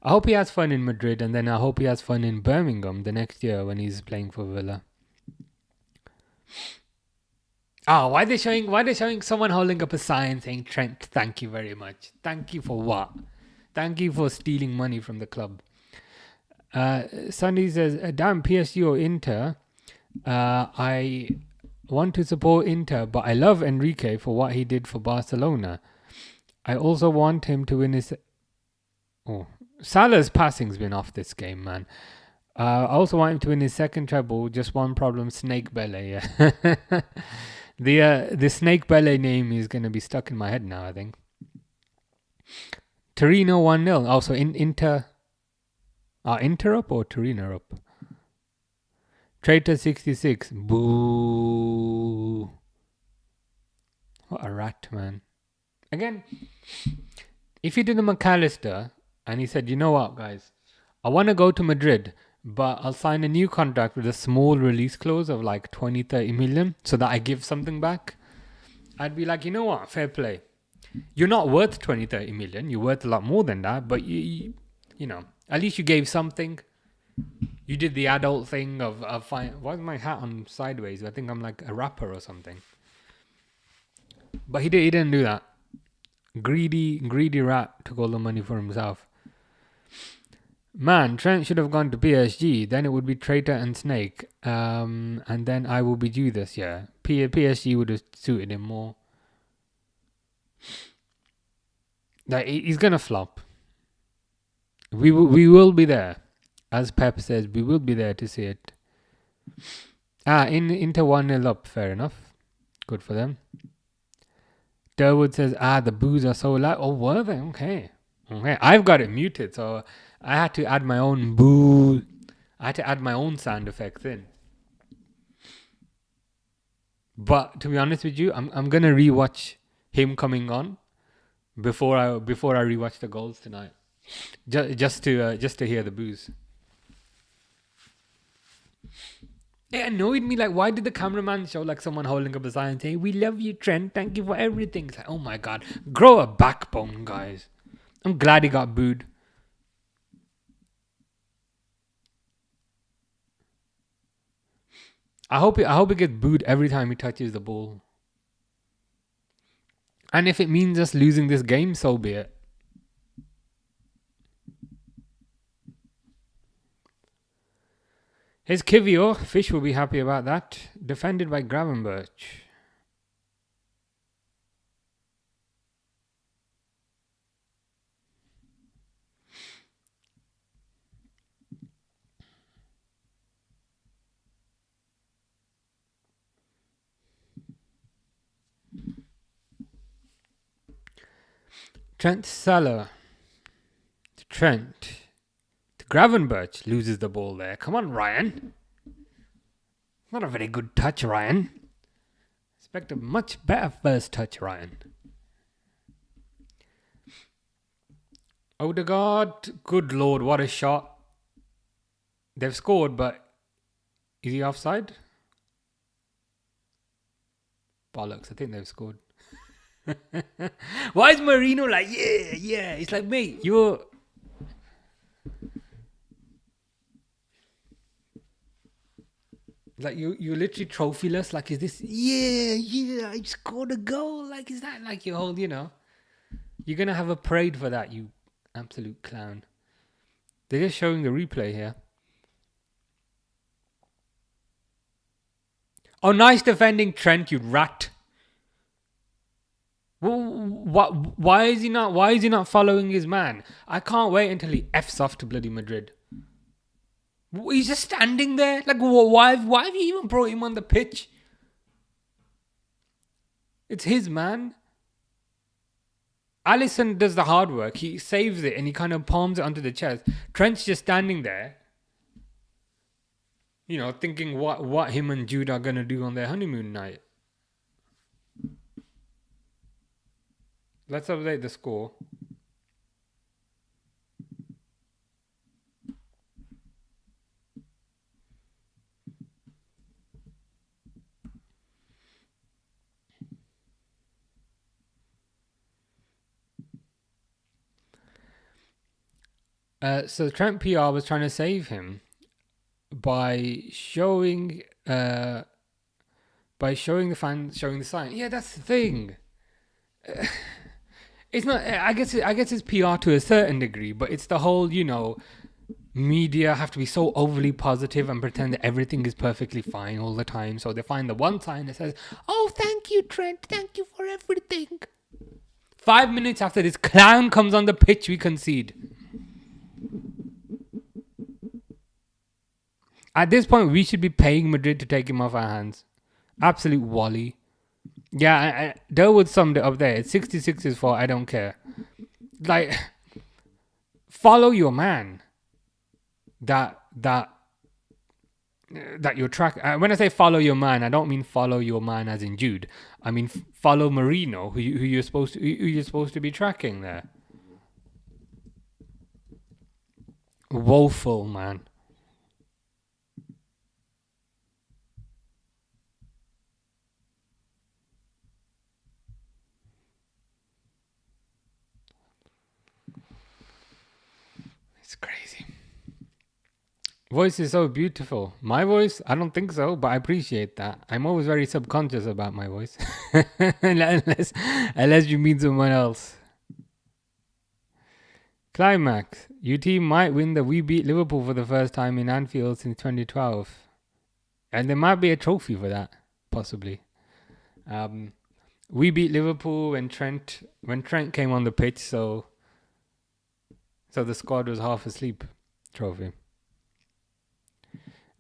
I hope he has fun in Madrid, and then I hope he has fun in Birmingham the next year when he's playing for Villa. Oh, why are they showing someone holding up a sign saying, "Trent, thank you very much." Thank you for what? Thank you for stealing money from the club. Sunday says, "Damn, PSG or Inter. I want to support Inter, but I love Enrique for what he did for Barcelona. I also want him to win his..." Oh, Salah's passing's been off this game, man. I also want him to win his second treble. Just one problem, Snake Belly. Yeah. The Snake Belly name is going to be stuck in my head now, I think. Torino 1-0. Also Inter up or Torino up? Traitor 66. Boo. What a rat, man. Again, if you did a McAllister and he said, "You know what, guys? I want to go to Madrid, but I'll sign a new contract with a small release clause of like 20-30 million so that I give something back," I'd be like, "You know what? Fair play. You're not worth 20-30 million. You're worth a lot more than that. But, you know, at least you gave something. You did the adult thing of fine. Why is my hat on sideways? I think I'm like a rapper or something." But he didn't do that. Greedy rat took all the money for himself. Man, Trent should have gone to PSG. Then it would be Traitor and Snake. And then I will be due this year. PSG would have suited him more. Like, he's going to flop. We will be there. As Pep says, we will be there to see it. Inter 1-0 up. Fair enough. Good for them. Durwood says, the boos are so loud. Oh, were they? Okay. I've got it muted, so I had to add my own boo. I had to add my own sound effects in. But to be honest with you, I'm gonna rewatch him coming on before I rewatch the goals tonight, just to hear the boos. It annoyed me. Like, why did the cameraman show like someone holding up a sign saying, "We love you, Trent. Thank you for everything"? It's like, oh my god, grow a backbone, guys. I'm glad he got booed. I hope he gets booed every time he touches the ball. And if it means us losing this game, so be it. Here's Kivio. Fish will be happy about that. Defended by Gravenberch. Trent Salah. Trent. Gravenberch loses the ball there. Come on, Ryan. Not a very good touch, Ryan. Expect a much better first touch, Ryan. Odegaard. Good lord, what a shot. They've scored, but is he offside? Bollocks, I think they've scored. Why is Marino like, yeah? It's like, mate, you're... Like, you're literally trophyless. Like, is this... Yeah, I scored a goal. Like, is that like your whole, You're going to have a parade for that, you absolute clown. They're just showing the replay here. Oh, nice defending, Trent, you rat. Why is he not following his man? I can't wait until he F's off to bloody Madrid. He's just standing there. Like, why have you even brought him on the pitch? It's his man. Alisson does the hard work. He saves it and he kind of palms it onto the chest. Trent's just standing there, thinking what him and Jude are going to do on their honeymoon night. Let's update the score. So Trent PR was trying to save him by showing the fans showing the sign. Yeah, that's the thing. It's not. I guess it's PR to a certain degree, but it's the whole media have to be so overly positive and pretend that everything is perfectly fine all the time. So they find the one sign that says, "Oh, thank you, Trent. Thank you for everything." 5 minutes after this clown comes on the pitch, we concede. At this point, we should be paying Madrid to take him off our hands. Absolute wally. Yeah, Durwood summed it up there. It's 66's fault. I don't care. Like, follow your man. That you're track. When I say follow your man, I don't mean follow your man as in Jude. I mean follow Marino, who you're supposed to be tracking there. Woeful, man. It's crazy. Voice is so beautiful. My voice? I don't think so, but I appreciate that. I'm always very subconscious about my voice. unless you mean someone else. Climax. UT might win the We Beat Liverpool for the first time in Anfield since 2012. And there might be a trophy for that, possibly. We beat Liverpool when Trent came on the pitch, so the squad was half asleep. Trophy.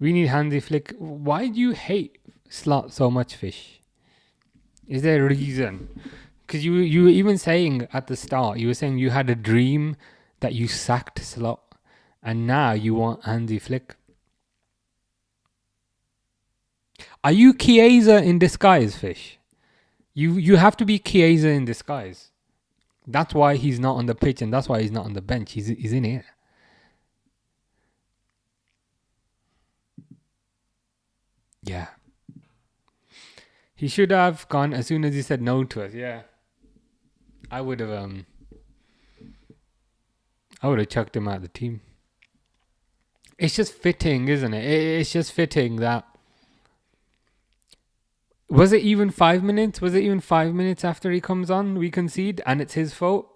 We need Hansi Flick. Why do you hate Slot so much, Fish? Is there a reason? Because you were even saying at the start, you were saying you had a dream that you sacked Slot, and now you want Hansi Flick. Are you Chiesa in disguise, Fish? You have to be Chiesa in disguise. That's why he's not on the pitch, and that's why he's not on the bench. He's in here. Yeah. He should have gone as soon as he said no to us. Yeah. I would have chucked him out of the team. It's just fitting, isn't it? It's just fitting that. Was it even 5 minutes? Was it even 5 minutes after he comes on, we concede, and it's his fault?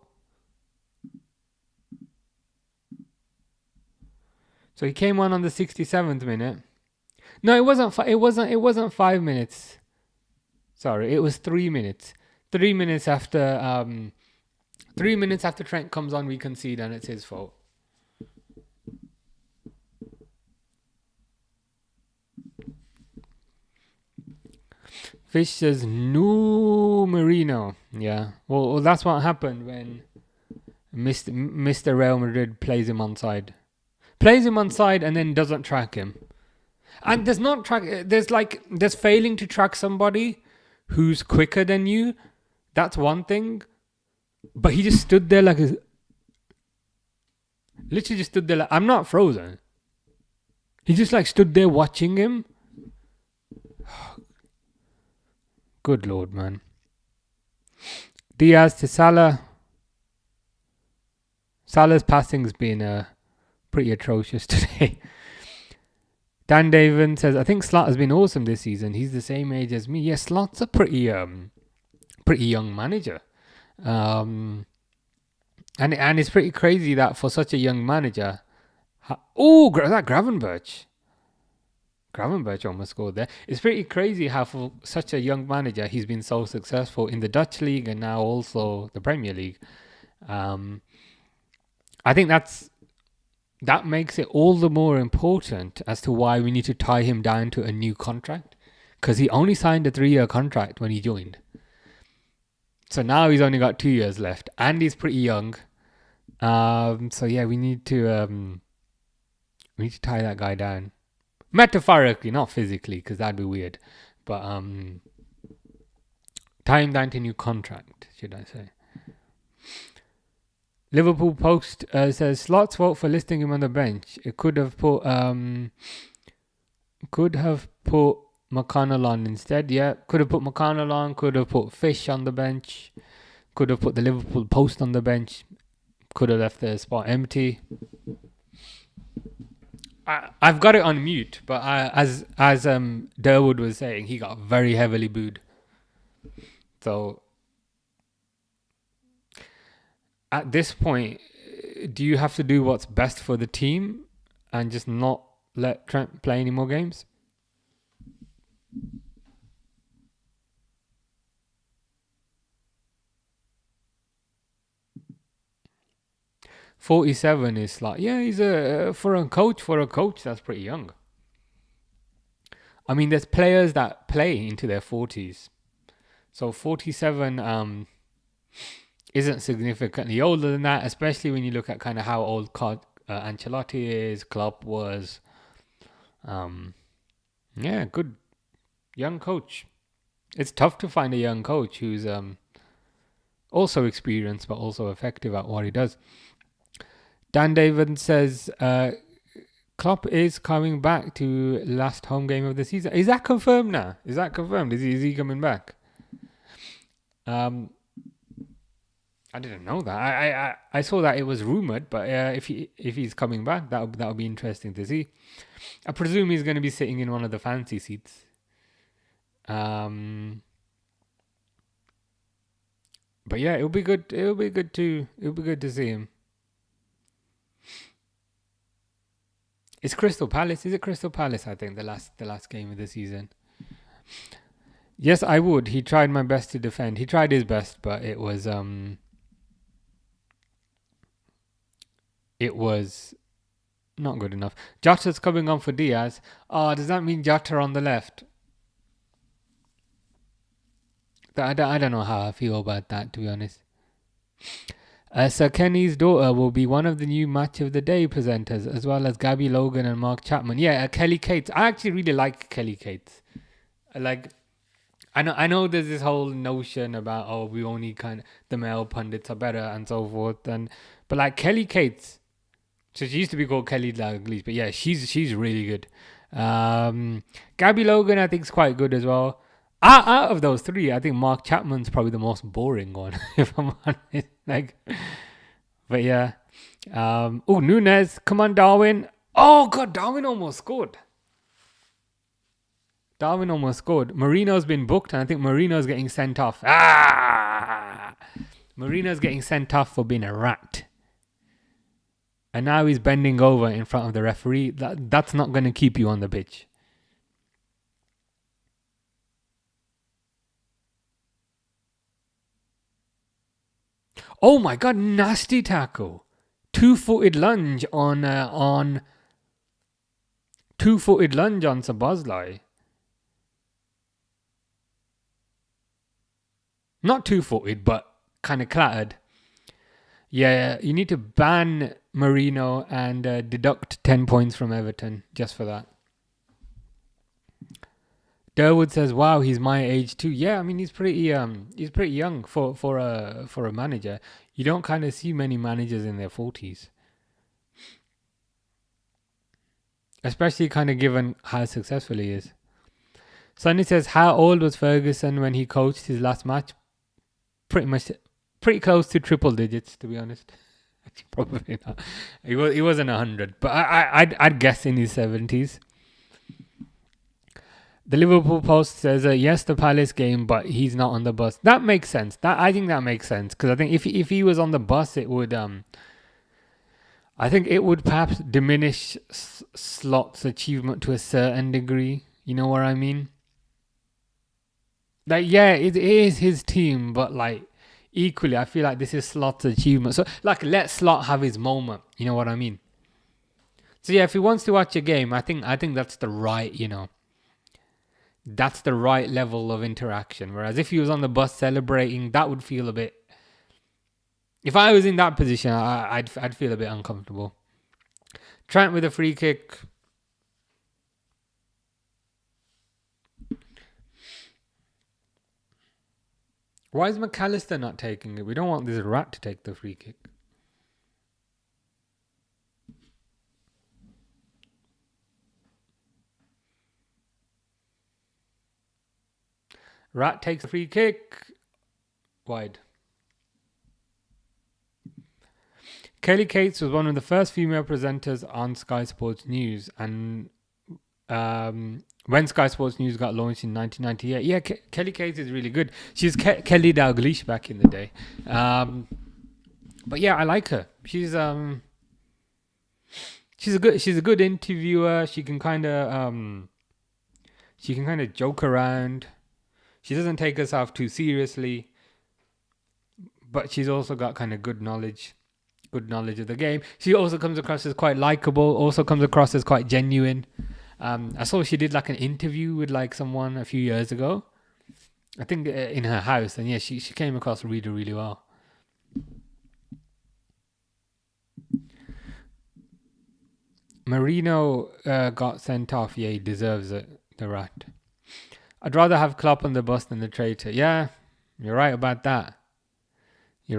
So he came on the 67th minute. No, it wasn't 5 minutes. Sorry, it was 3 minutes. 3 minutes after 3 minutes after Trent comes on, we concede, and it's his fault. Fish says no Marino. Yeah. Well, that's what happened when Mr. Real Madrid plays him onside. Plays him onside and then doesn't track him. And there's failing to track somebody who's quicker than you. That's one thing. But he just stood there literally just stood there I'm not frozen. He just stood there watching him. Good Lord, man. Diaz to Salah. Salah's passing's been pretty atrocious today. Dan Davin says, I think Slot has been awesome this season. He's the same age as me. Yes, Slot's a pretty young manager. And it's pretty crazy that for such a young manager... that Gravenberch. Gravenberch almost scored there. It's pretty crazy how for such a young manager he's been so successful in the Dutch league and now also the Premier League. I think that makes it all the more important as to why we need to tie him down to a new contract, because he only signed a 3-year contract when he joined. So now he's only got 2 years left and he's pretty young. So yeah, we need to tie that guy down. Metaphorically, not physically, because that'd be weird. But tie him down to a new contract, should I say. Liverpool Post says, Slot's fault for listing him on the bench. It could have put McConnell on instead. Yeah, could have put McConnell on. Could have put Fish on the bench. Could have put the Liverpool Post on the bench. Could have left the spot empty. I've got it on mute, but as Durwood was saying, he got very heavily booed. So at this point, do you have to do what's best for the team and just not let Trent play any more games? "47 is he's for a coach that's pretty young. I mean, there's players that play into their 40s. So 47 isn't significantly older than that, especially when you look at kind of how old Ancelotti is, Klopp was. Good young coach. It's tough to find a young coach who's also experienced but also effective at what he does. Dan David says Klopp is coming back to last home game of the season. Is that confirmed now? Is he coming back? I didn't know that. I saw that it was rumored, but if he's coming back, that would be interesting to see. I presume he's going to be sitting in one of the fancy seats. But yeah, it'll be good. It'll be good to see him. It's Crystal Palace. Is it Crystal Palace? I think the last game of the season. Yes, I would. He tried my best to defend. He tried his best, but it was Not good enough. Jota's coming on for Diaz. Oh, does that mean Jota on the left? I don't know how I feel about that, to be honest. Sir Kenny's daughter will be one of the new Match of the Day presenters, as well as Gabby Logan and Mark Chapman. Yeah, Kelly Cates. I actually really like Kelly Cates. I know there's this whole notion about we only the male pundits are better and so forth, but like Kelly Cates, so she used to be called Kelly Dalglish, but yeah, she's really good. Gabby Logan I think is quite good as well. Out of those three, I think Mark Chapman's probably the most boring one, if I'm honest. But yeah. Nunes, come on, Darwin. Oh god, Darwin almost scored. Marino's been booked, and I think Marino's getting sent off. Marino's getting sent off for being a rat. And now he's bending over in front of the referee. That's not going to keep you on the pitch. Oh my god, nasty tackle. Two-footed lunge on Szoboszlai. Not two-footed, but kind of clattered. Yeah, you need to ban Marino and deduct 10 points from Everton just for that. Durwood says, "Wow, he's my age too." Yeah, I mean he's pretty young for a manager. You don't kind of see many managers in their 40s, especially kind of given how successful he is. Sonny says, "How old was Ferguson when he coached his last match?" Pretty close to triple digits, to be honest. Probably not. He wasn't 100, but I'd guess in his 70s. The Liverpool Post says, yes, the Palace game, but he's not on the bus. That makes sense. I think that makes sense, because I think if he was on the bus, it would I think it would perhaps diminish Slot's achievement to a certain degree. You know what I mean? Yeah, it is his team, but equally, I feel like this is Slot's achievement. So let Slot have his moment. You know what I mean? So yeah, if he wants to watch a game, I think that's the right, that's the right level of interaction. Whereas if he was on the bus celebrating, that would feel a bit... If I was in that position, I'd feel a bit uncomfortable. Trent with a free kick. Why is McAllister not taking it? We don't want this rat to take the free kick. Rat takes a free kick. Wide. Kelly Cates was one of the first female presenters on Sky Sports News, and when Sky Sports News got launched in 1998, yeah, Kelly Cates is really good. She's Kelly Dalglish back in the day, but yeah, I like her. She's a good interviewer. She can kind of joke around. She doesn't take herself too seriously, but she's also got kind of good knowledge of the game. She also comes across as quite likable, also comes across as quite genuine. I saw she did an interview with someone a few years ago, I think in her house, and yeah, she came across really, really well. Marino got sent off. Yeah, he deserves it, the rat. I'd rather have Klopp on the bus than the traitor. Yeah, you're right about that. He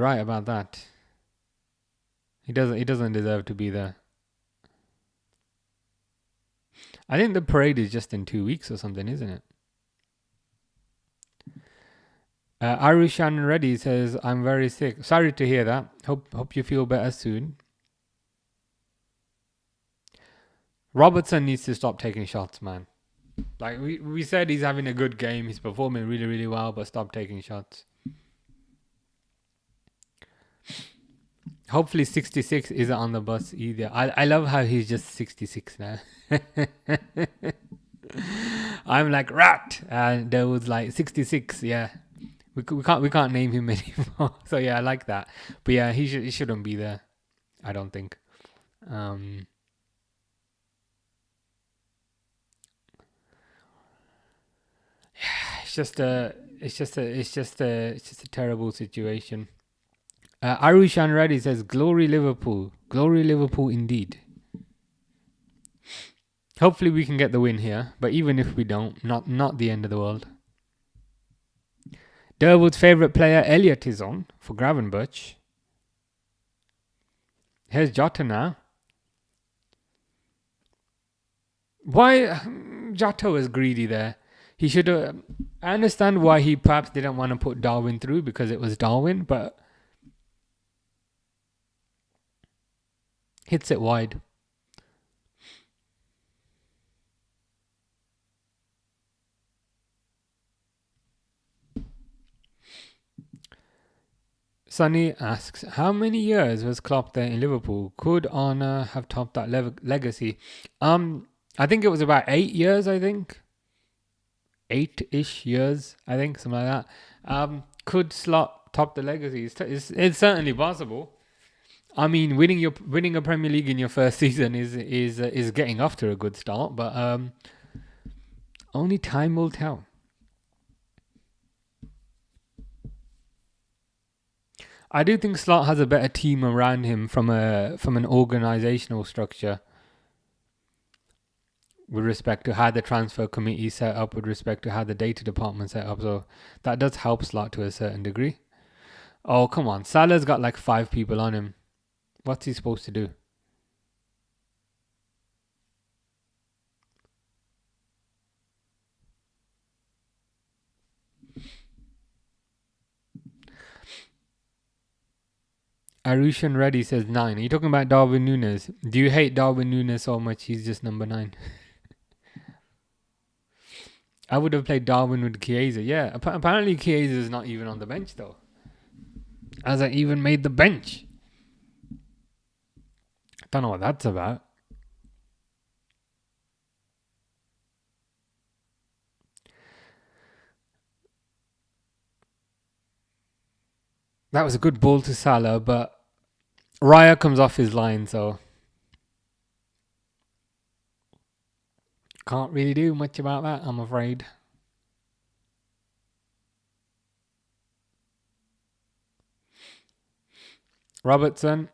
doesn't deserve to be there. I think the parade is just in 2 weeks or something, isn't it? Arushan Reddy says, "I'm very sick. Sorry to hear that. Hope you feel better soon." Robertson needs to stop taking shots, man. We said he's having a good game. He's performing really, really well, but stop taking shots. Hopefully 66 isn't on the bus either. I love how he's just 66 now. I'm like, rat, and there was 66. Yeah, we can't name him anymore. So yeah, I like that. But yeah, he shouldn't be there, I don't think. It's just a terrible situation. Arushan Reddy says, "Glory Liverpool, glory Liverpool indeed." Hopefully we can get the win here, but even if we don't, not the end of the world. Durwood's favourite player Elliot is on for Gravenberch. Here's Jota now. Why Jota was greedy there? He should have. I understand why he perhaps didn't want to put Darwin through because it was Darwin, but hits it wide. Sonny asks, how many years was Klopp there in Liverpool? Could Arne have topped that legacy? I think it was about 8 years, I think. 8-ish years, I think, something like that. Could Slot top the legacy? It's certainly possible. I mean, winning a Premier League in your first season is getting off to a good start, but only time will tell. I do think Slot has a better team around him from an organisational structure with respect to how the transfer committee is set up, with respect to how the data department set up. So that does help Slot to a certain degree. Oh, come on. Salah's got like 5 people on him. What's he supposed to do? Arushan Reddy says 9. Are you talking about Darwin Núñez? Do you hate Darwin Núñez so much he's just number 9? I would have played Darwin with Chiesa. Yeah, apparently Chiesa is not even on the bench though. Hasn't even made the bench. Don't know what that's about. That was a good ball to Salah, but Raya comes off his line, so can't really do much about that, I'm afraid. Robertson.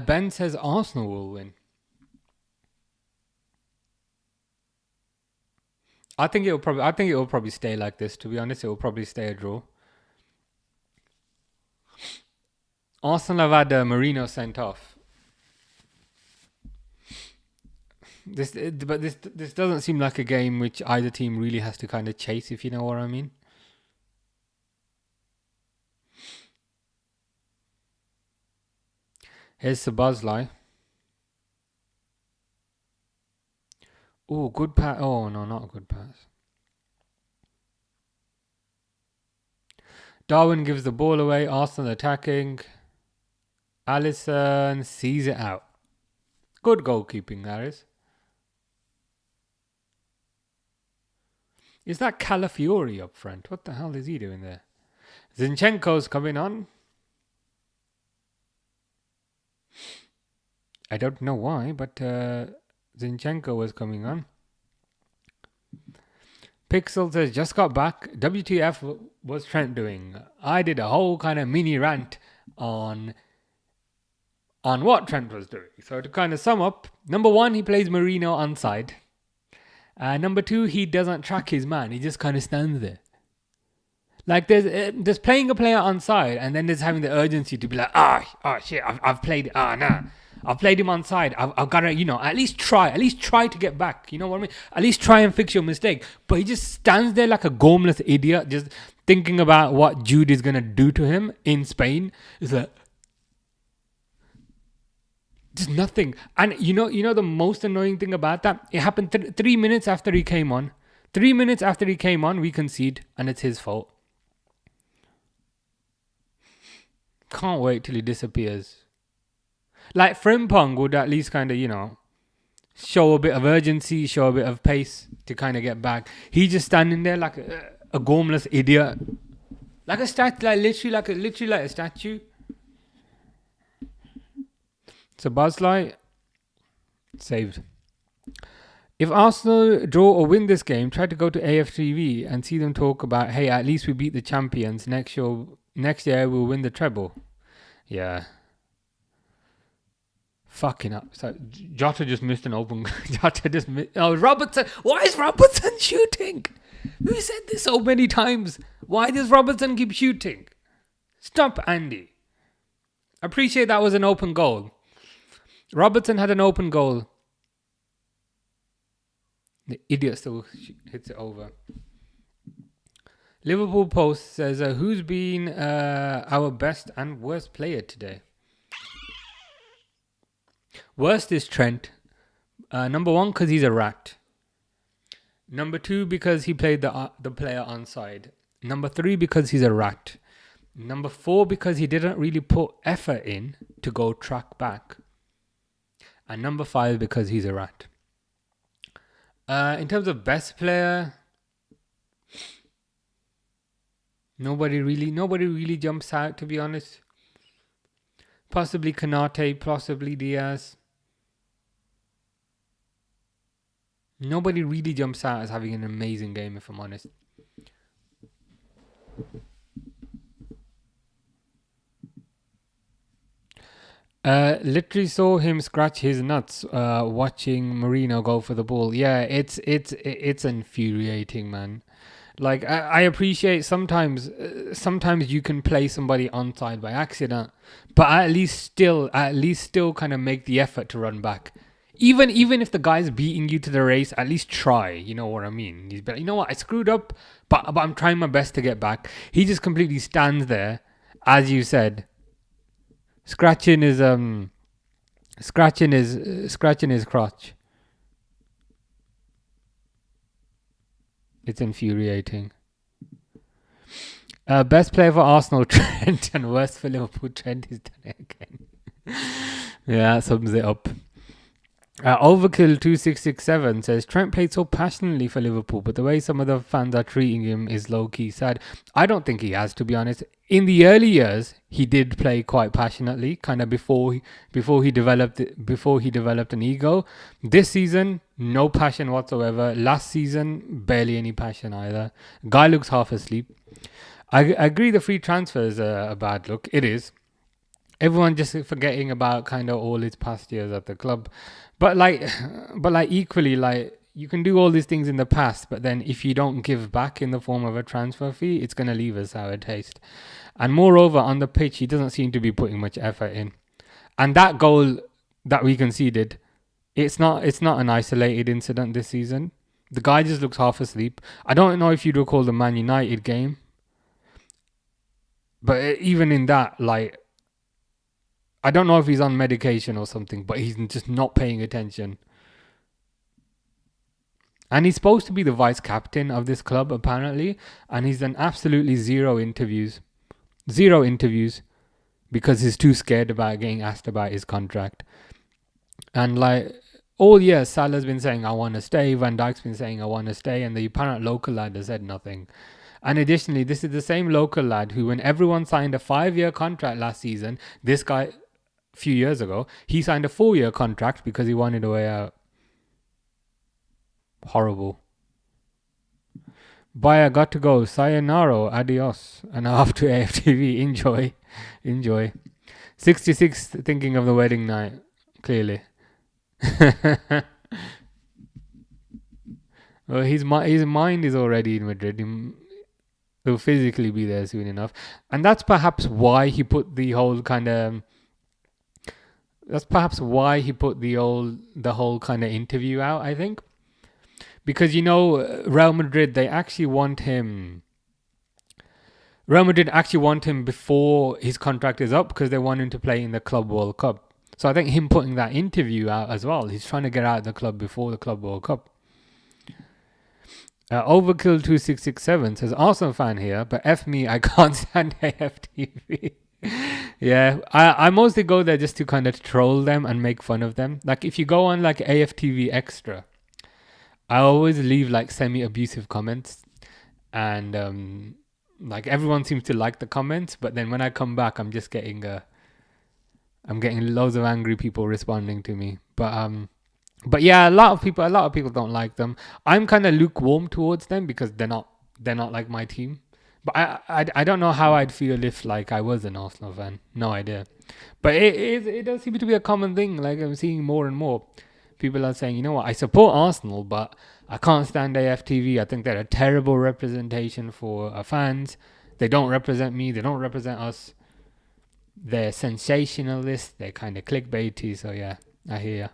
Ben says Arsenal will win. I think it will probably stay like this. To be honest, it will probably stay a draw. Arsenal have had Marino sent off. This doesn't seem like a game which either team really has to kind of chase, if you know what I mean. Here's Szoboszlai. Oh, good pass. Oh, no, not a good pass. Darwin gives the ball away. Arsenal attacking. Alisson sees it out. Good goalkeeping, that is. Is that Calafiori up front? What the hell is he doing there? Zinchenko's coming on. I don't know why, but Zinchenko was coming on. Pixel says, just got back. WTF was Trent doing? I did a whole kind of mini rant on what Trent was doing. So to kind of sum up, number 1, he plays Marino onside. Number 2, he doesn't track his man. He just kind of stands there. Like there's playing a player onside, and then there's having the urgency to be like, shit, I've played, nah. I've played him on side. I've got to, at least try to get back. You know what I mean? At least try and fix your mistake. But he just stands there like a gormless idiot, just thinking about what Jude is going to do to him in Spain. It's like, just nothing. And you know the most annoying thing about that? It happened 3 minutes after he came on. 3 minutes after he came on, we concede, and it's his fault. Can't wait till he disappears. Like Frimpong would at least kind of, show a bit of urgency, show a bit of pace to kind of get back. He's just standing there like a gormless idiot. Like a statue, like literally like a statue. So Bosley saved. If Arsenal draw or win this game, try to go to AFTV and see them talk about, hey, at least we beat the champions. Next year we'll win the treble. Yeah. Fucking up. So Jota just missed an open. Robertson. Why is Robertson shooting? We said this so many times. Why does Robertson keep shooting? Stop, Andy. Appreciate that was an open goal. Robertson had an open goal. The idiot still hits it over. Liverpool Post says, who's been our best and worst player today? Worst is Trent. Number 1, because he's a rat. Number 2, because he played the player onside. Number 3, because he's a rat. Number 4, because he didn't really put effort in to go track back. And number 5, because he's a rat. In terms of best player, nobody really jumps out, to be honest. Possibly Konate, possibly Diaz. Nobody really jumps out as having an amazing game, if I'm honest. Literally saw him scratch his nuts watching Marino go for the ball. Yeah, it's infuriating, man. Like I appreciate sometimes you can play somebody onside by accident, but at least still kind of make the effort to run back. Even if the guy's beating you to the race, at least try. You know what I mean? He's like, you know what, I screwed up, but I'm trying my best to get back. He just completely stands there, as you said, scratching his crotch. It's infuriating. Best player for Arsenal, Trent, and worst for Liverpool, Trent is done it again. Yeah, that sums it up. Overkill 2667 says, Trent played so passionately for Liverpool, but the way some of the fans are treating him is low-key sad. I don't think he has, to be honest. In the early years, he did play quite passionately, kind of before he developed an ego. This season, no passion whatsoever. Last season, barely any passion either. Guy looks half asleep. I agree the free transfer is a bad look. It is. Everyone just forgetting about kind of all his past years at the club. But equally, like, you can do all these things in the past, but then if you don't give back in the form of a transfer fee, it's going to leave a sour taste. And moreover, on the pitch, he doesn't seem to be putting much effort in. And that goal that we conceded, it's not an isolated incident this season. The guy just looks half asleep. I don't know if you'd recall the Man United game, but even in that, like, I don't know if he's on medication or something, but he's just not paying attention. And he's supposed to be the vice captain of this club, apparently. And he's done absolutely zero interviews. Because he's too scared about getting asked about his contract. And like, all year, Salah's been saying, I want to stay. Van Dijk's been saying, I want to stay. And the apparent local lad has said nothing. And additionally, this is the same local lad who, when everyone signed a 5-year contract last season, this guy, a few years ago, he signed a 4-year contract because he wanted a way out. Horrible. Bye, I got to go. Sayonara, adios. And off to AFTV. Enjoy. 66 thinking of the wedding night. Clearly. Well, his mind is already in Madrid. He'll physically be there soon enough. And that's perhaps why he put the whole kind of... the whole kind of interview out, I think. Because, Real Madrid, they actually want him... Real Madrid actually want him before his contract is up because they want him to play in the Club World Cup. So I think him putting that interview out as well, he's trying to get out of the club before the Club World Cup. Overkill 2667 says, Arsenal fan here, but F me, I can't stand AFTV. Yeah, I mostly go there just to kind of troll them and make fun of them. Like if you go on like AFTV Extra, I always leave like semi-abusive comments, and like everyone seems to like the comments, but then when I come back, I'm getting loads of angry people responding to me. But yeah, a lot of people don't like them. I'm kind of lukewarm towards them because they're not like my team. But I don't know how I'd feel if like I was an Arsenal fan. No idea. But it does seem to be a common thing. Like I'm seeing more and more people are saying, you know what, I support Arsenal, but I can't stand AFTV. I think they're a terrible representation for fans. They don't represent me. They don't represent us. They're sensationalist. They're kind of clickbaity. So yeah, I hear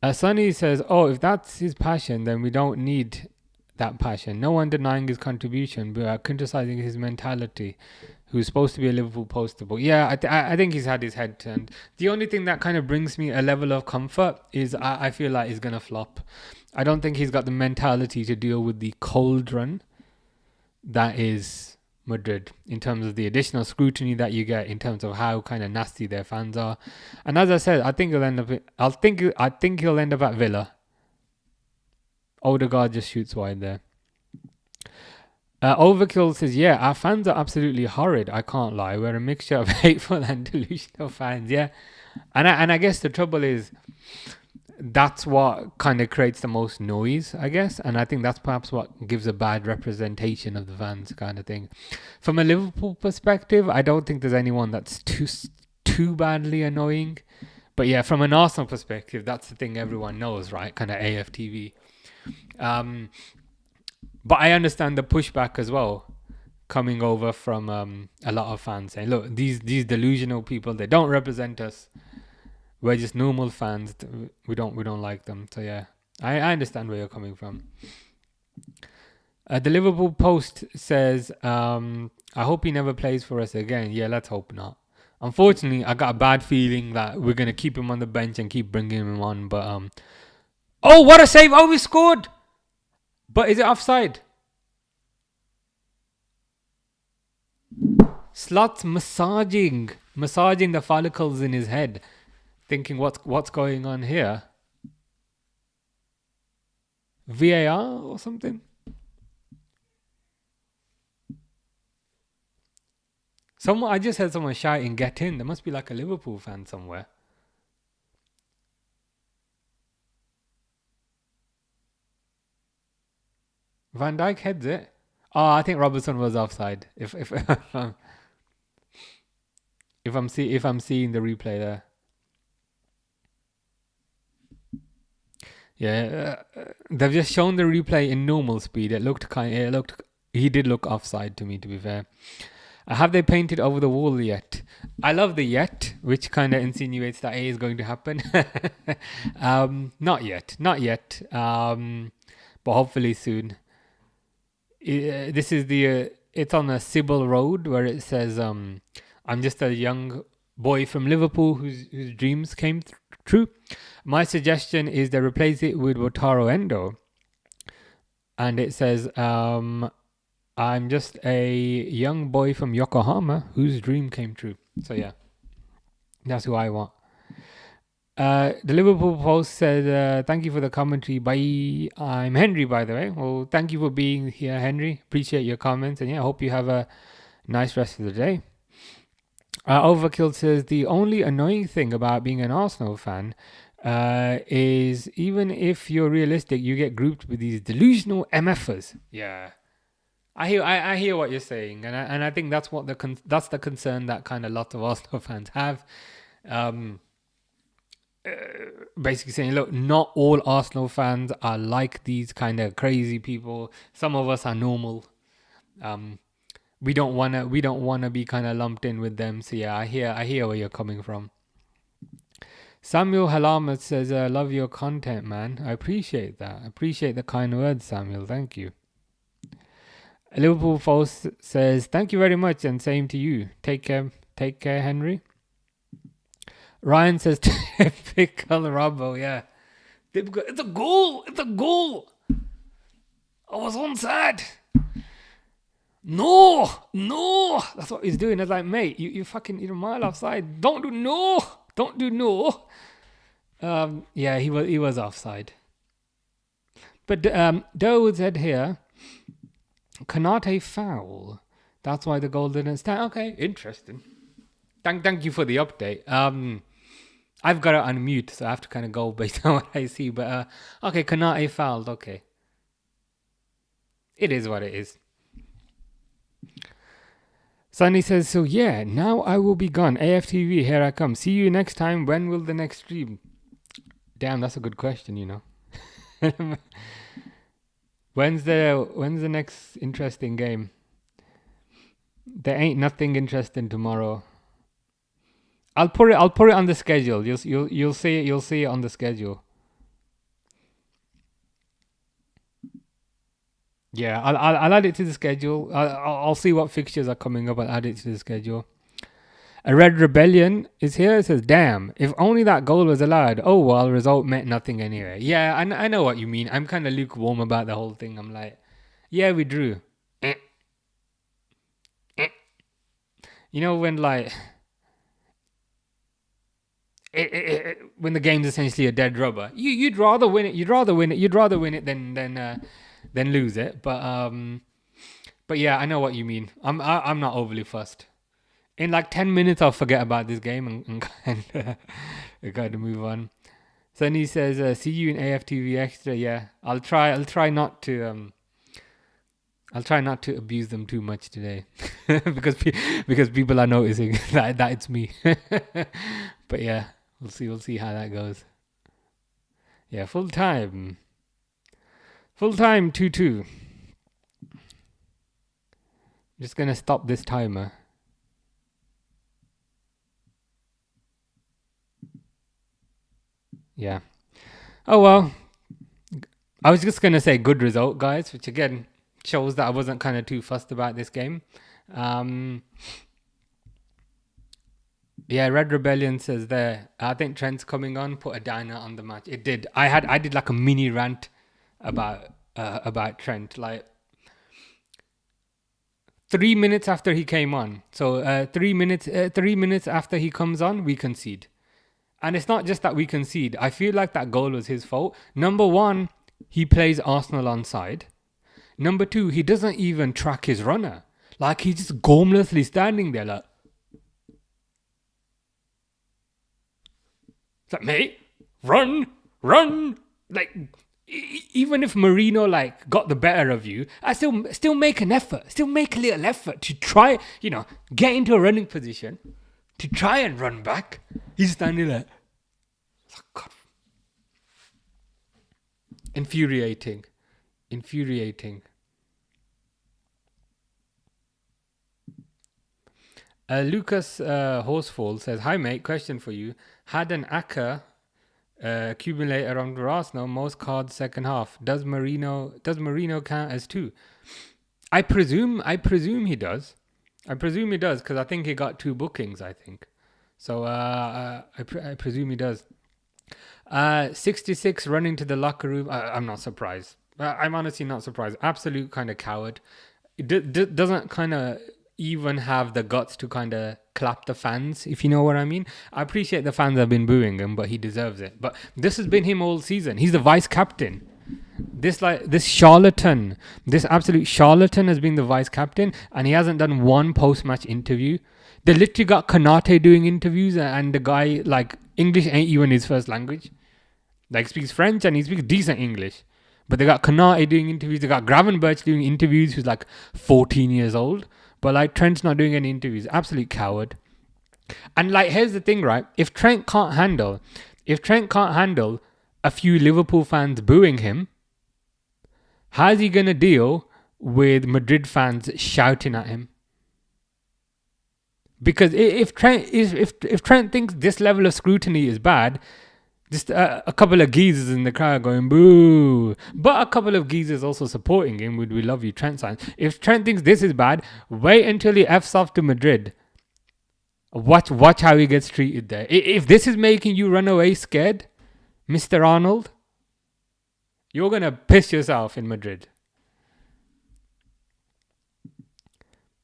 ya. Sonny says, oh, if that's his passion, then we don't need that passion. No one denying his contribution, but criticizing his mentality. Who's supposed to be a Liverpool poster boy. Yeah, I think he's had his head turned. The only thing that kind of brings me a level of comfort is I feel like he's going to flop. I don't think he's got the mentality to deal with the cauldron that is Madrid in terms of the additional scrutiny that you get in terms of how kind of nasty their fans are. And as I said, I think he'll end up at Villa. Odegaard just shoots wide there. Overkill says, yeah, our fans are absolutely horrid. I can't lie. We're a mixture of hateful and delusional fans. Yeah. And I guess the trouble is that's what kind of creates the most noise, I guess. And I think that's perhaps what gives a bad representation of the fans kind of thing. From a Liverpool perspective, I don't think there's anyone that's too badly annoying. But yeah, from an Arsenal perspective, that's the thing everyone knows, right? Kind of AFTV. But I understand the pushback as well, coming over from a lot of fans saying, look, these delusional people, they don't represent us. We're just normal fans. We don't like them. So yeah, I understand where you're coming from. The Liverpool Post says, I hope he never plays for us again. Yeah, let's hope not. Unfortunately, I got a bad feeling that we're going to keep him on the bench and keep bringing him on. But oh, what a save. Oh, we scored. But is it offside? Slot's massaging the follicles in his head, thinking what's going on here. VAR or something? I just heard someone shouting, get in. There must be like a Liverpool fan somewhere. Van Dijk heads it. Oh, I think Robertson was offside. If I'm seeing the replay there. Yeah, they've just shown the replay in normal speed. He did look offside to me, to be fair. Have they painted over the wall yet? I love the yet, which kind of insinuates that A is going to happen. Not yet. But hopefully soon. This is it's on a Sybil Road where it says, I'm just a young boy from Liverpool whose dreams came true. My suggestion is they replace it with Wataru Endo. And it says, I'm just a young boy from Yokohama whose dream came true. So yeah, that's who I want. The Liverpool Post said, thank you for the commentary. Bye. I'm Henry, by the way. Well, thank you for being here, Henry. Appreciate your comments. And yeah, I hope you have a nice rest of the day. Overkill says, the only annoying thing about being an Arsenal fan is even if you're realistic, you get grouped with these delusional MFers. Yeah. I hear what you're saying. And I think that's that's the concern that kind of lots of Arsenal fans have. Basically saying, look, not all Arsenal fans are like these kind of crazy people. Some of us are normal. We don't wanna be kind of lumped in with them. So yeah, I hear where you're coming from. Samuel Halamat says, I love your content, man. I appreciate that. I appreciate the kind words, Samuel. Thank you. Liverpool Post says, thank you very much, and same to you. Take care, Henry. Ryan says, typical Robbo, yeah. It's a goal. I was onside. No, no. That's what he's doing. It's like, mate, you fucking, you're a mile offside. Don't do no. Don't do no. Yeah, he was offside. But Doe said here, Kanate foul. That's why the goal didn't stand. Okay, interesting. Thank you for the update. I've got it on mute, so I have to kind of go based on what I see. But okay, Kanate fouled. Okay, it is what it is. Sunny says, so yeah, now I will be gone. AFTV, here I come. See you next time. When will the next stream? Damn, that's a good question, you know. When's the next interesting game? There ain't nothing interesting tomorrow. I'll put it on the schedule. You'll see it on the schedule. Yeah, I'll add it to the schedule. I'll see what fixtures are coming up. I'll add it to the schedule. A Red Rebellion is here. It says, damn, if only that goal was allowed. Oh, well, result meant nothing anyway. Yeah, I know what you mean. I'm kind of lukewarm about the whole thing. I'm like, yeah, we drew. You know, when like... when the game's essentially a dead rubber, you'd rather win it. You'd rather win it than lose it. But yeah, I know what you mean. I'm not overly fussed. In like 10 minutes, I'll forget about this game and kind of move on. Sunny says, "See you in AFTV Extra." Yeah, I'll try not to abuse them too much today, because people are noticing that it's me. But yeah, we'll see how that goes. Yeah, full time 2-2. Just gonna stop this timer. Yeah. Oh well. I was just gonna say good result, guys, which again shows that I wasn't kind of too fussed about this game. Yeah, Red Rebellion says there, I think Trent's coming on, put a diner on the match. It did. I did like a mini rant about Trent, like 3 minutes after he came on. So 3 minutes after he comes on, we concede. And it's not just that we concede. I feel like that goal was his fault. Number one, he plays Arsenal onside. Number two, he doesn't even track his runner. Like, he's just gormlessly standing there like... It's like, mate, run. Like, even if Marino, like, got the better of you, I still make an effort. Still make a little effort to try, you know, get into a running position. To try and run back. He's standing there. God. Infuriating. Lucas Horsefall says, hi mate, question for you. Had an Aka accumulator on Arsenal, most cards second half. Does Marino count as two? I presume he does. Because I think he got 2 bookings, I think. So I presume he does. 66 running to the locker room. I'm not surprised. I'm honestly not surprised. Absolute kind of coward. It doesn't kind of even have the guts to kind of clap the fans, if you know what I mean. I appreciate the fans have been booing him, but he deserves it. But this has been him all season. He's the vice captain. This absolute charlatan has been the vice captain, and he hasn't done one post-match interview. They literally got Kanate doing interviews, and the guy, like, English ain't even his first language. Like, speaks French and he speaks decent English. But they got Kanate doing interviews. They got Gravenberch doing interviews, who's like 14 years old. But like, Trent's not doing any interviews. Absolute coward. And like, here's the thing, right? If Trent can't handle a few Liverpool fans booing him, how's he gonna deal with Madrid fans shouting at him? Because if Trent thinks this level of scrutiny is bad, just a couple of geezers in the crowd going boo, but a couple of geezers also supporting him with "We love you, Trent" signs. If Trent thinks this is bad, wait until he F's off to Madrid. Watch how he gets treated there. If this is making you run away scared, Mr. Arnold, you're gonna piss yourself in Madrid.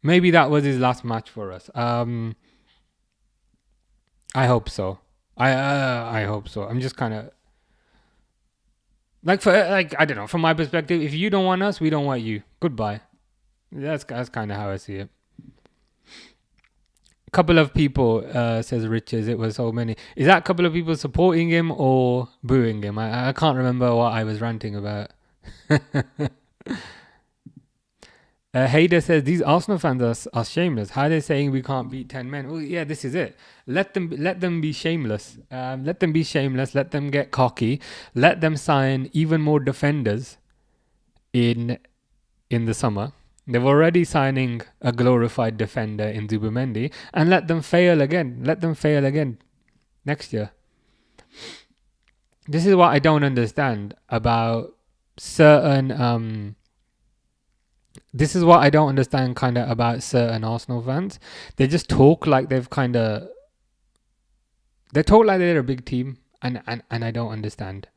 Maybe that was his last match for us. I hope so. I hope so. I'm just kind of like, for like, I don't know. From my perspective, if you don't want us, we don't want you. Goodbye. That's kind of how I see it. A couple of people, says Riches, it was so many. Is that a couple of people supporting him or booing him? I can't remember what I was ranting about. Hader says these Arsenal fans are shameless. How are they saying we can't beat 10 men? Well, yeah, this is it. Let them be shameless. Let them be shameless. Let them get cocky. Let them sign even more defenders in the summer. They're already signing a glorified defender in Zubimendi, and let them fail again. Let them fail again next year. This is what I don't understand about certain. This is what I don't understand kind of about certain Arsenal fans. They just talk like they talk like they're a big team, and I don't understand.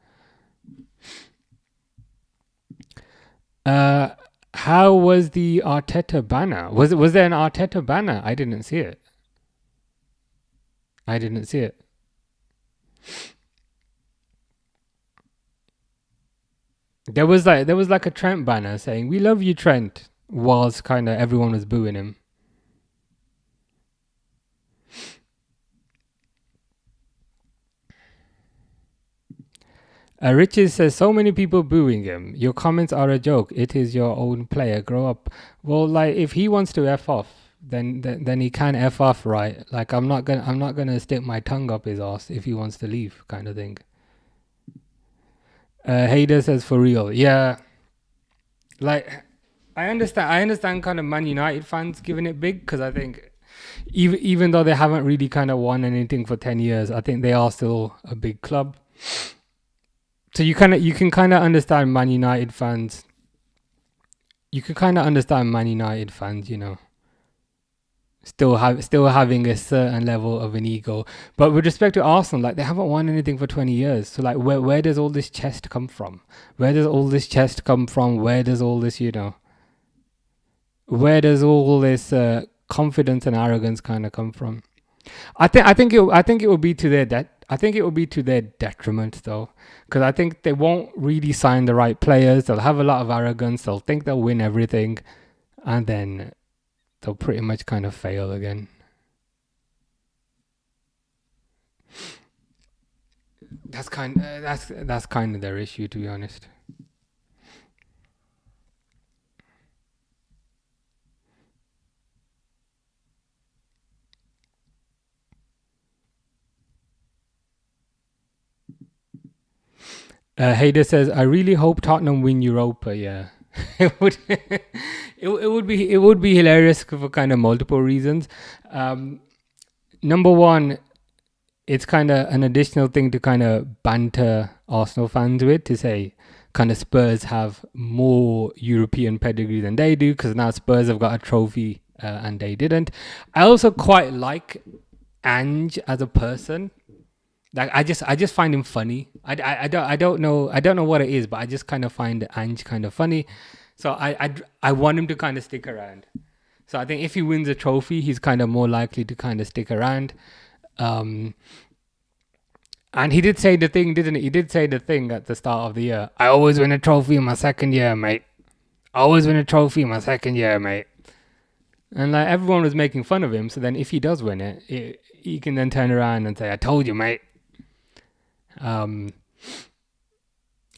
How was the Arteta banner? Was there an Arteta banner? I didn't see it. There was like a Trent banner saying "We love you, Trent," whilst kind of everyone was booing him. Riches says, so many people booing him. Your comments are a joke. It is your own player. Grow up. Well, like, if he wants to F off, then he can F off, right? Like, I'm not gonna stick my tongue up his ass if he wants to leave, kind of thing. Hader says, for real. Yeah. Like, I understand kind of Man United fans giving it big, because I think even though they haven't really kind of won anything for 10 years, I think they are still a big club. So you can kind of understand Man United fans. You can kind of understand Man United fans, you know, still having a certain level of an ego. But with respect to Arsenal, like, they haven't won anything for 20 years. So like, where does all this chest come from? Where does all this, you know, where does all this confidence and arrogance kind of come from? I think it will be to their I think it will be to their detriment, though, because I think they won't really sign the right players. They'll have a lot of arrogance. They'll think they'll win everything, and then they'll pretty much kind of fail again. That's kind of their issue, to be honest. Hader says, I really hope Tottenham win Europa. Yeah. it would be hilarious for kind of multiple reasons. Number one, it's kind of an additional thing to kind of banter Arsenal fans with, to say kind of Spurs have more European pedigree than they do, because now Spurs have got a trophy and they didn't. I also quite like Ange as a person. Like, I just find him funny. I don't know what it is, but I just kind of find Ange kind of funny. So I want him to kind of stick around. So I think if he wins a trophy, he's kind of more likely to kind of stick around. And he did say the thing, didn't he? He did say the thing at the start of the year. I always win a trophy in my second year, mate. And like, everyone was making fun of him. So then if he does win it, he can then turn around and say, I told you, mate. And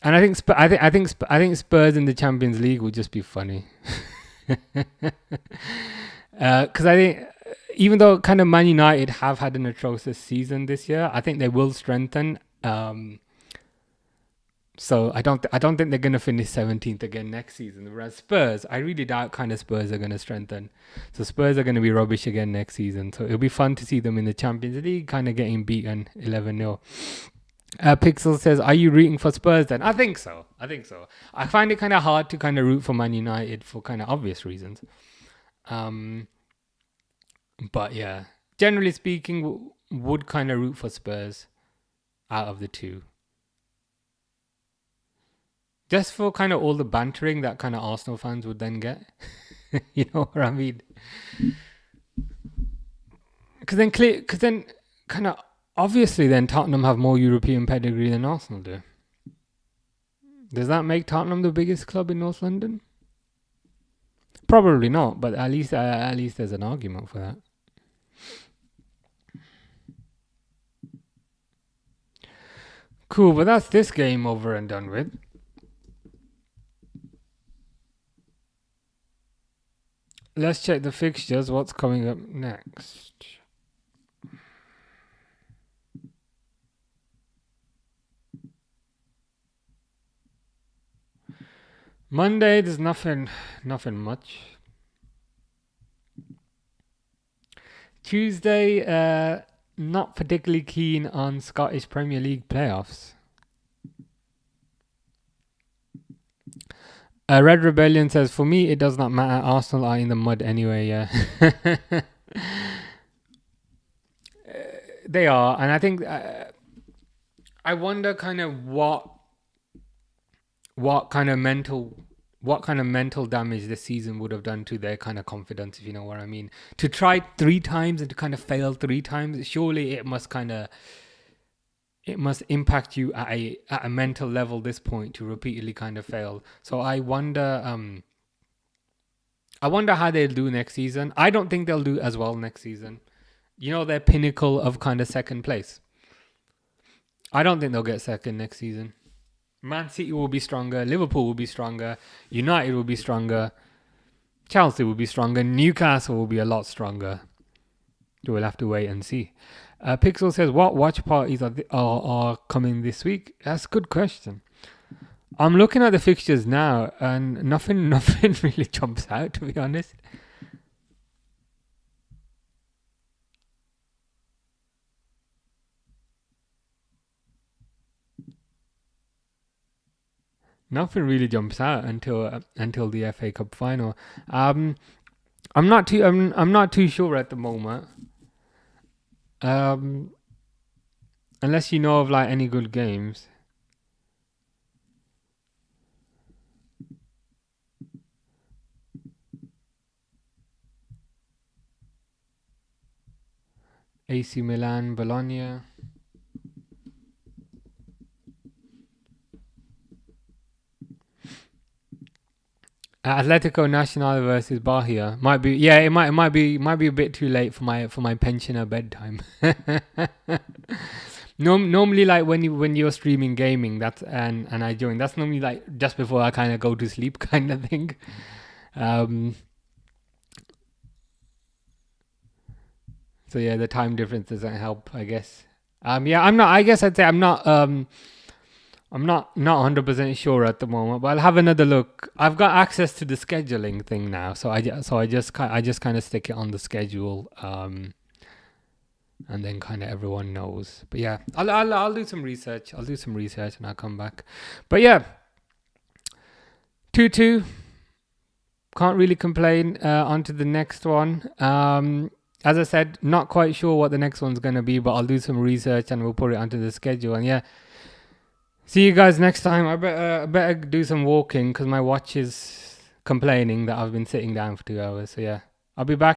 I think Spurs in the Champions League would just be funny, because I think, even though kind of Man United have had an atrocious season this year, I think they will strengthen. So I don't think they're gonna finish 17th again next season. Whereas Spurs, I really doubt kind of Spurs are gonna strengthen. So Spurs are gonna be rubbish again next season. So it'll be fun to see them in the Champions League, kind of getting beaten 11-0. Pixel says, are you rooting for Spurs then? I think so. I find it kind of hard to kind of root for Man United for kind of obvious reasons. But yeah, generally speaking, would kind of root for Spurs out of the two. Just for kind of all the bantering that kind of Arsenal fans would then get. You know what I mean? Because then, kind of obviously, then Tottenham have more European pedigree than Arsenal do. Does that make Tottenham the biggest club in North London? Probably not, but at least there's an argument for that. Cool, but that's this game over and done with. Let's check the fixtures. What's coming up next? Monday, there's nothing much. Tuesday, not particularly keen on Scottish Premier League playoffs. Red Rebellion says, for me, it does not matter. Arsenal are in the mud anyway, yeah. They are. And I think, I wonder kind of what kind of mental damage this season would have done to their kind of confidence, if you know what I mean. To try 3 times and to kind of fail 3 times, surely it must impact you at a mental level this point to repeatedly kind of fail. So I wonder how they'll do next season. I don't think they'll do as well next season. You know, their pinnacle of kind of second place. I don't think they'll get second next season. Man City will be stronger. Liverpool will be stronger. United will be stronger. Chelsea will be stronger. Newcastle will be a lot stronger. We'll have to wait and see. Pixel says, what watch parties are coming this week? That's a good question. I'm looking at the fixtures now and nothing really jumps out, to be honest. Nothing really jumps out until the FA Cup final. I'm not too sure at the moment. Unless you know of like any good games. AC Milan, Bologna. Atletico Nacional versus Bahia might be it might be a bit too late for my pensioner bedtime. Normally, like when you're streaming gaming, and I join, that's normally like just before I kind of go to sleep, kind of thing. So yeah, the time difference doesn't help, I guess. I'm not. I guess I'd say I'm not 100% sure at the moment, but I'll have another look. I've got access to the scheduling thing now, so I just kind of stick it on the schedule, and then kind of everyone knows. But yeah, I'll do some research. And I'll come back. But yeah, 2-2. Can't really complain. On to the next one. As I said, not quite sure what the next one's gonna be, but I'll do some research and we'll put it onto the schedule. And yeah. See you guys next time. I better do some walking because my watch is complaining that I've been sitting down for 2 hours. So yeah, I'll be back.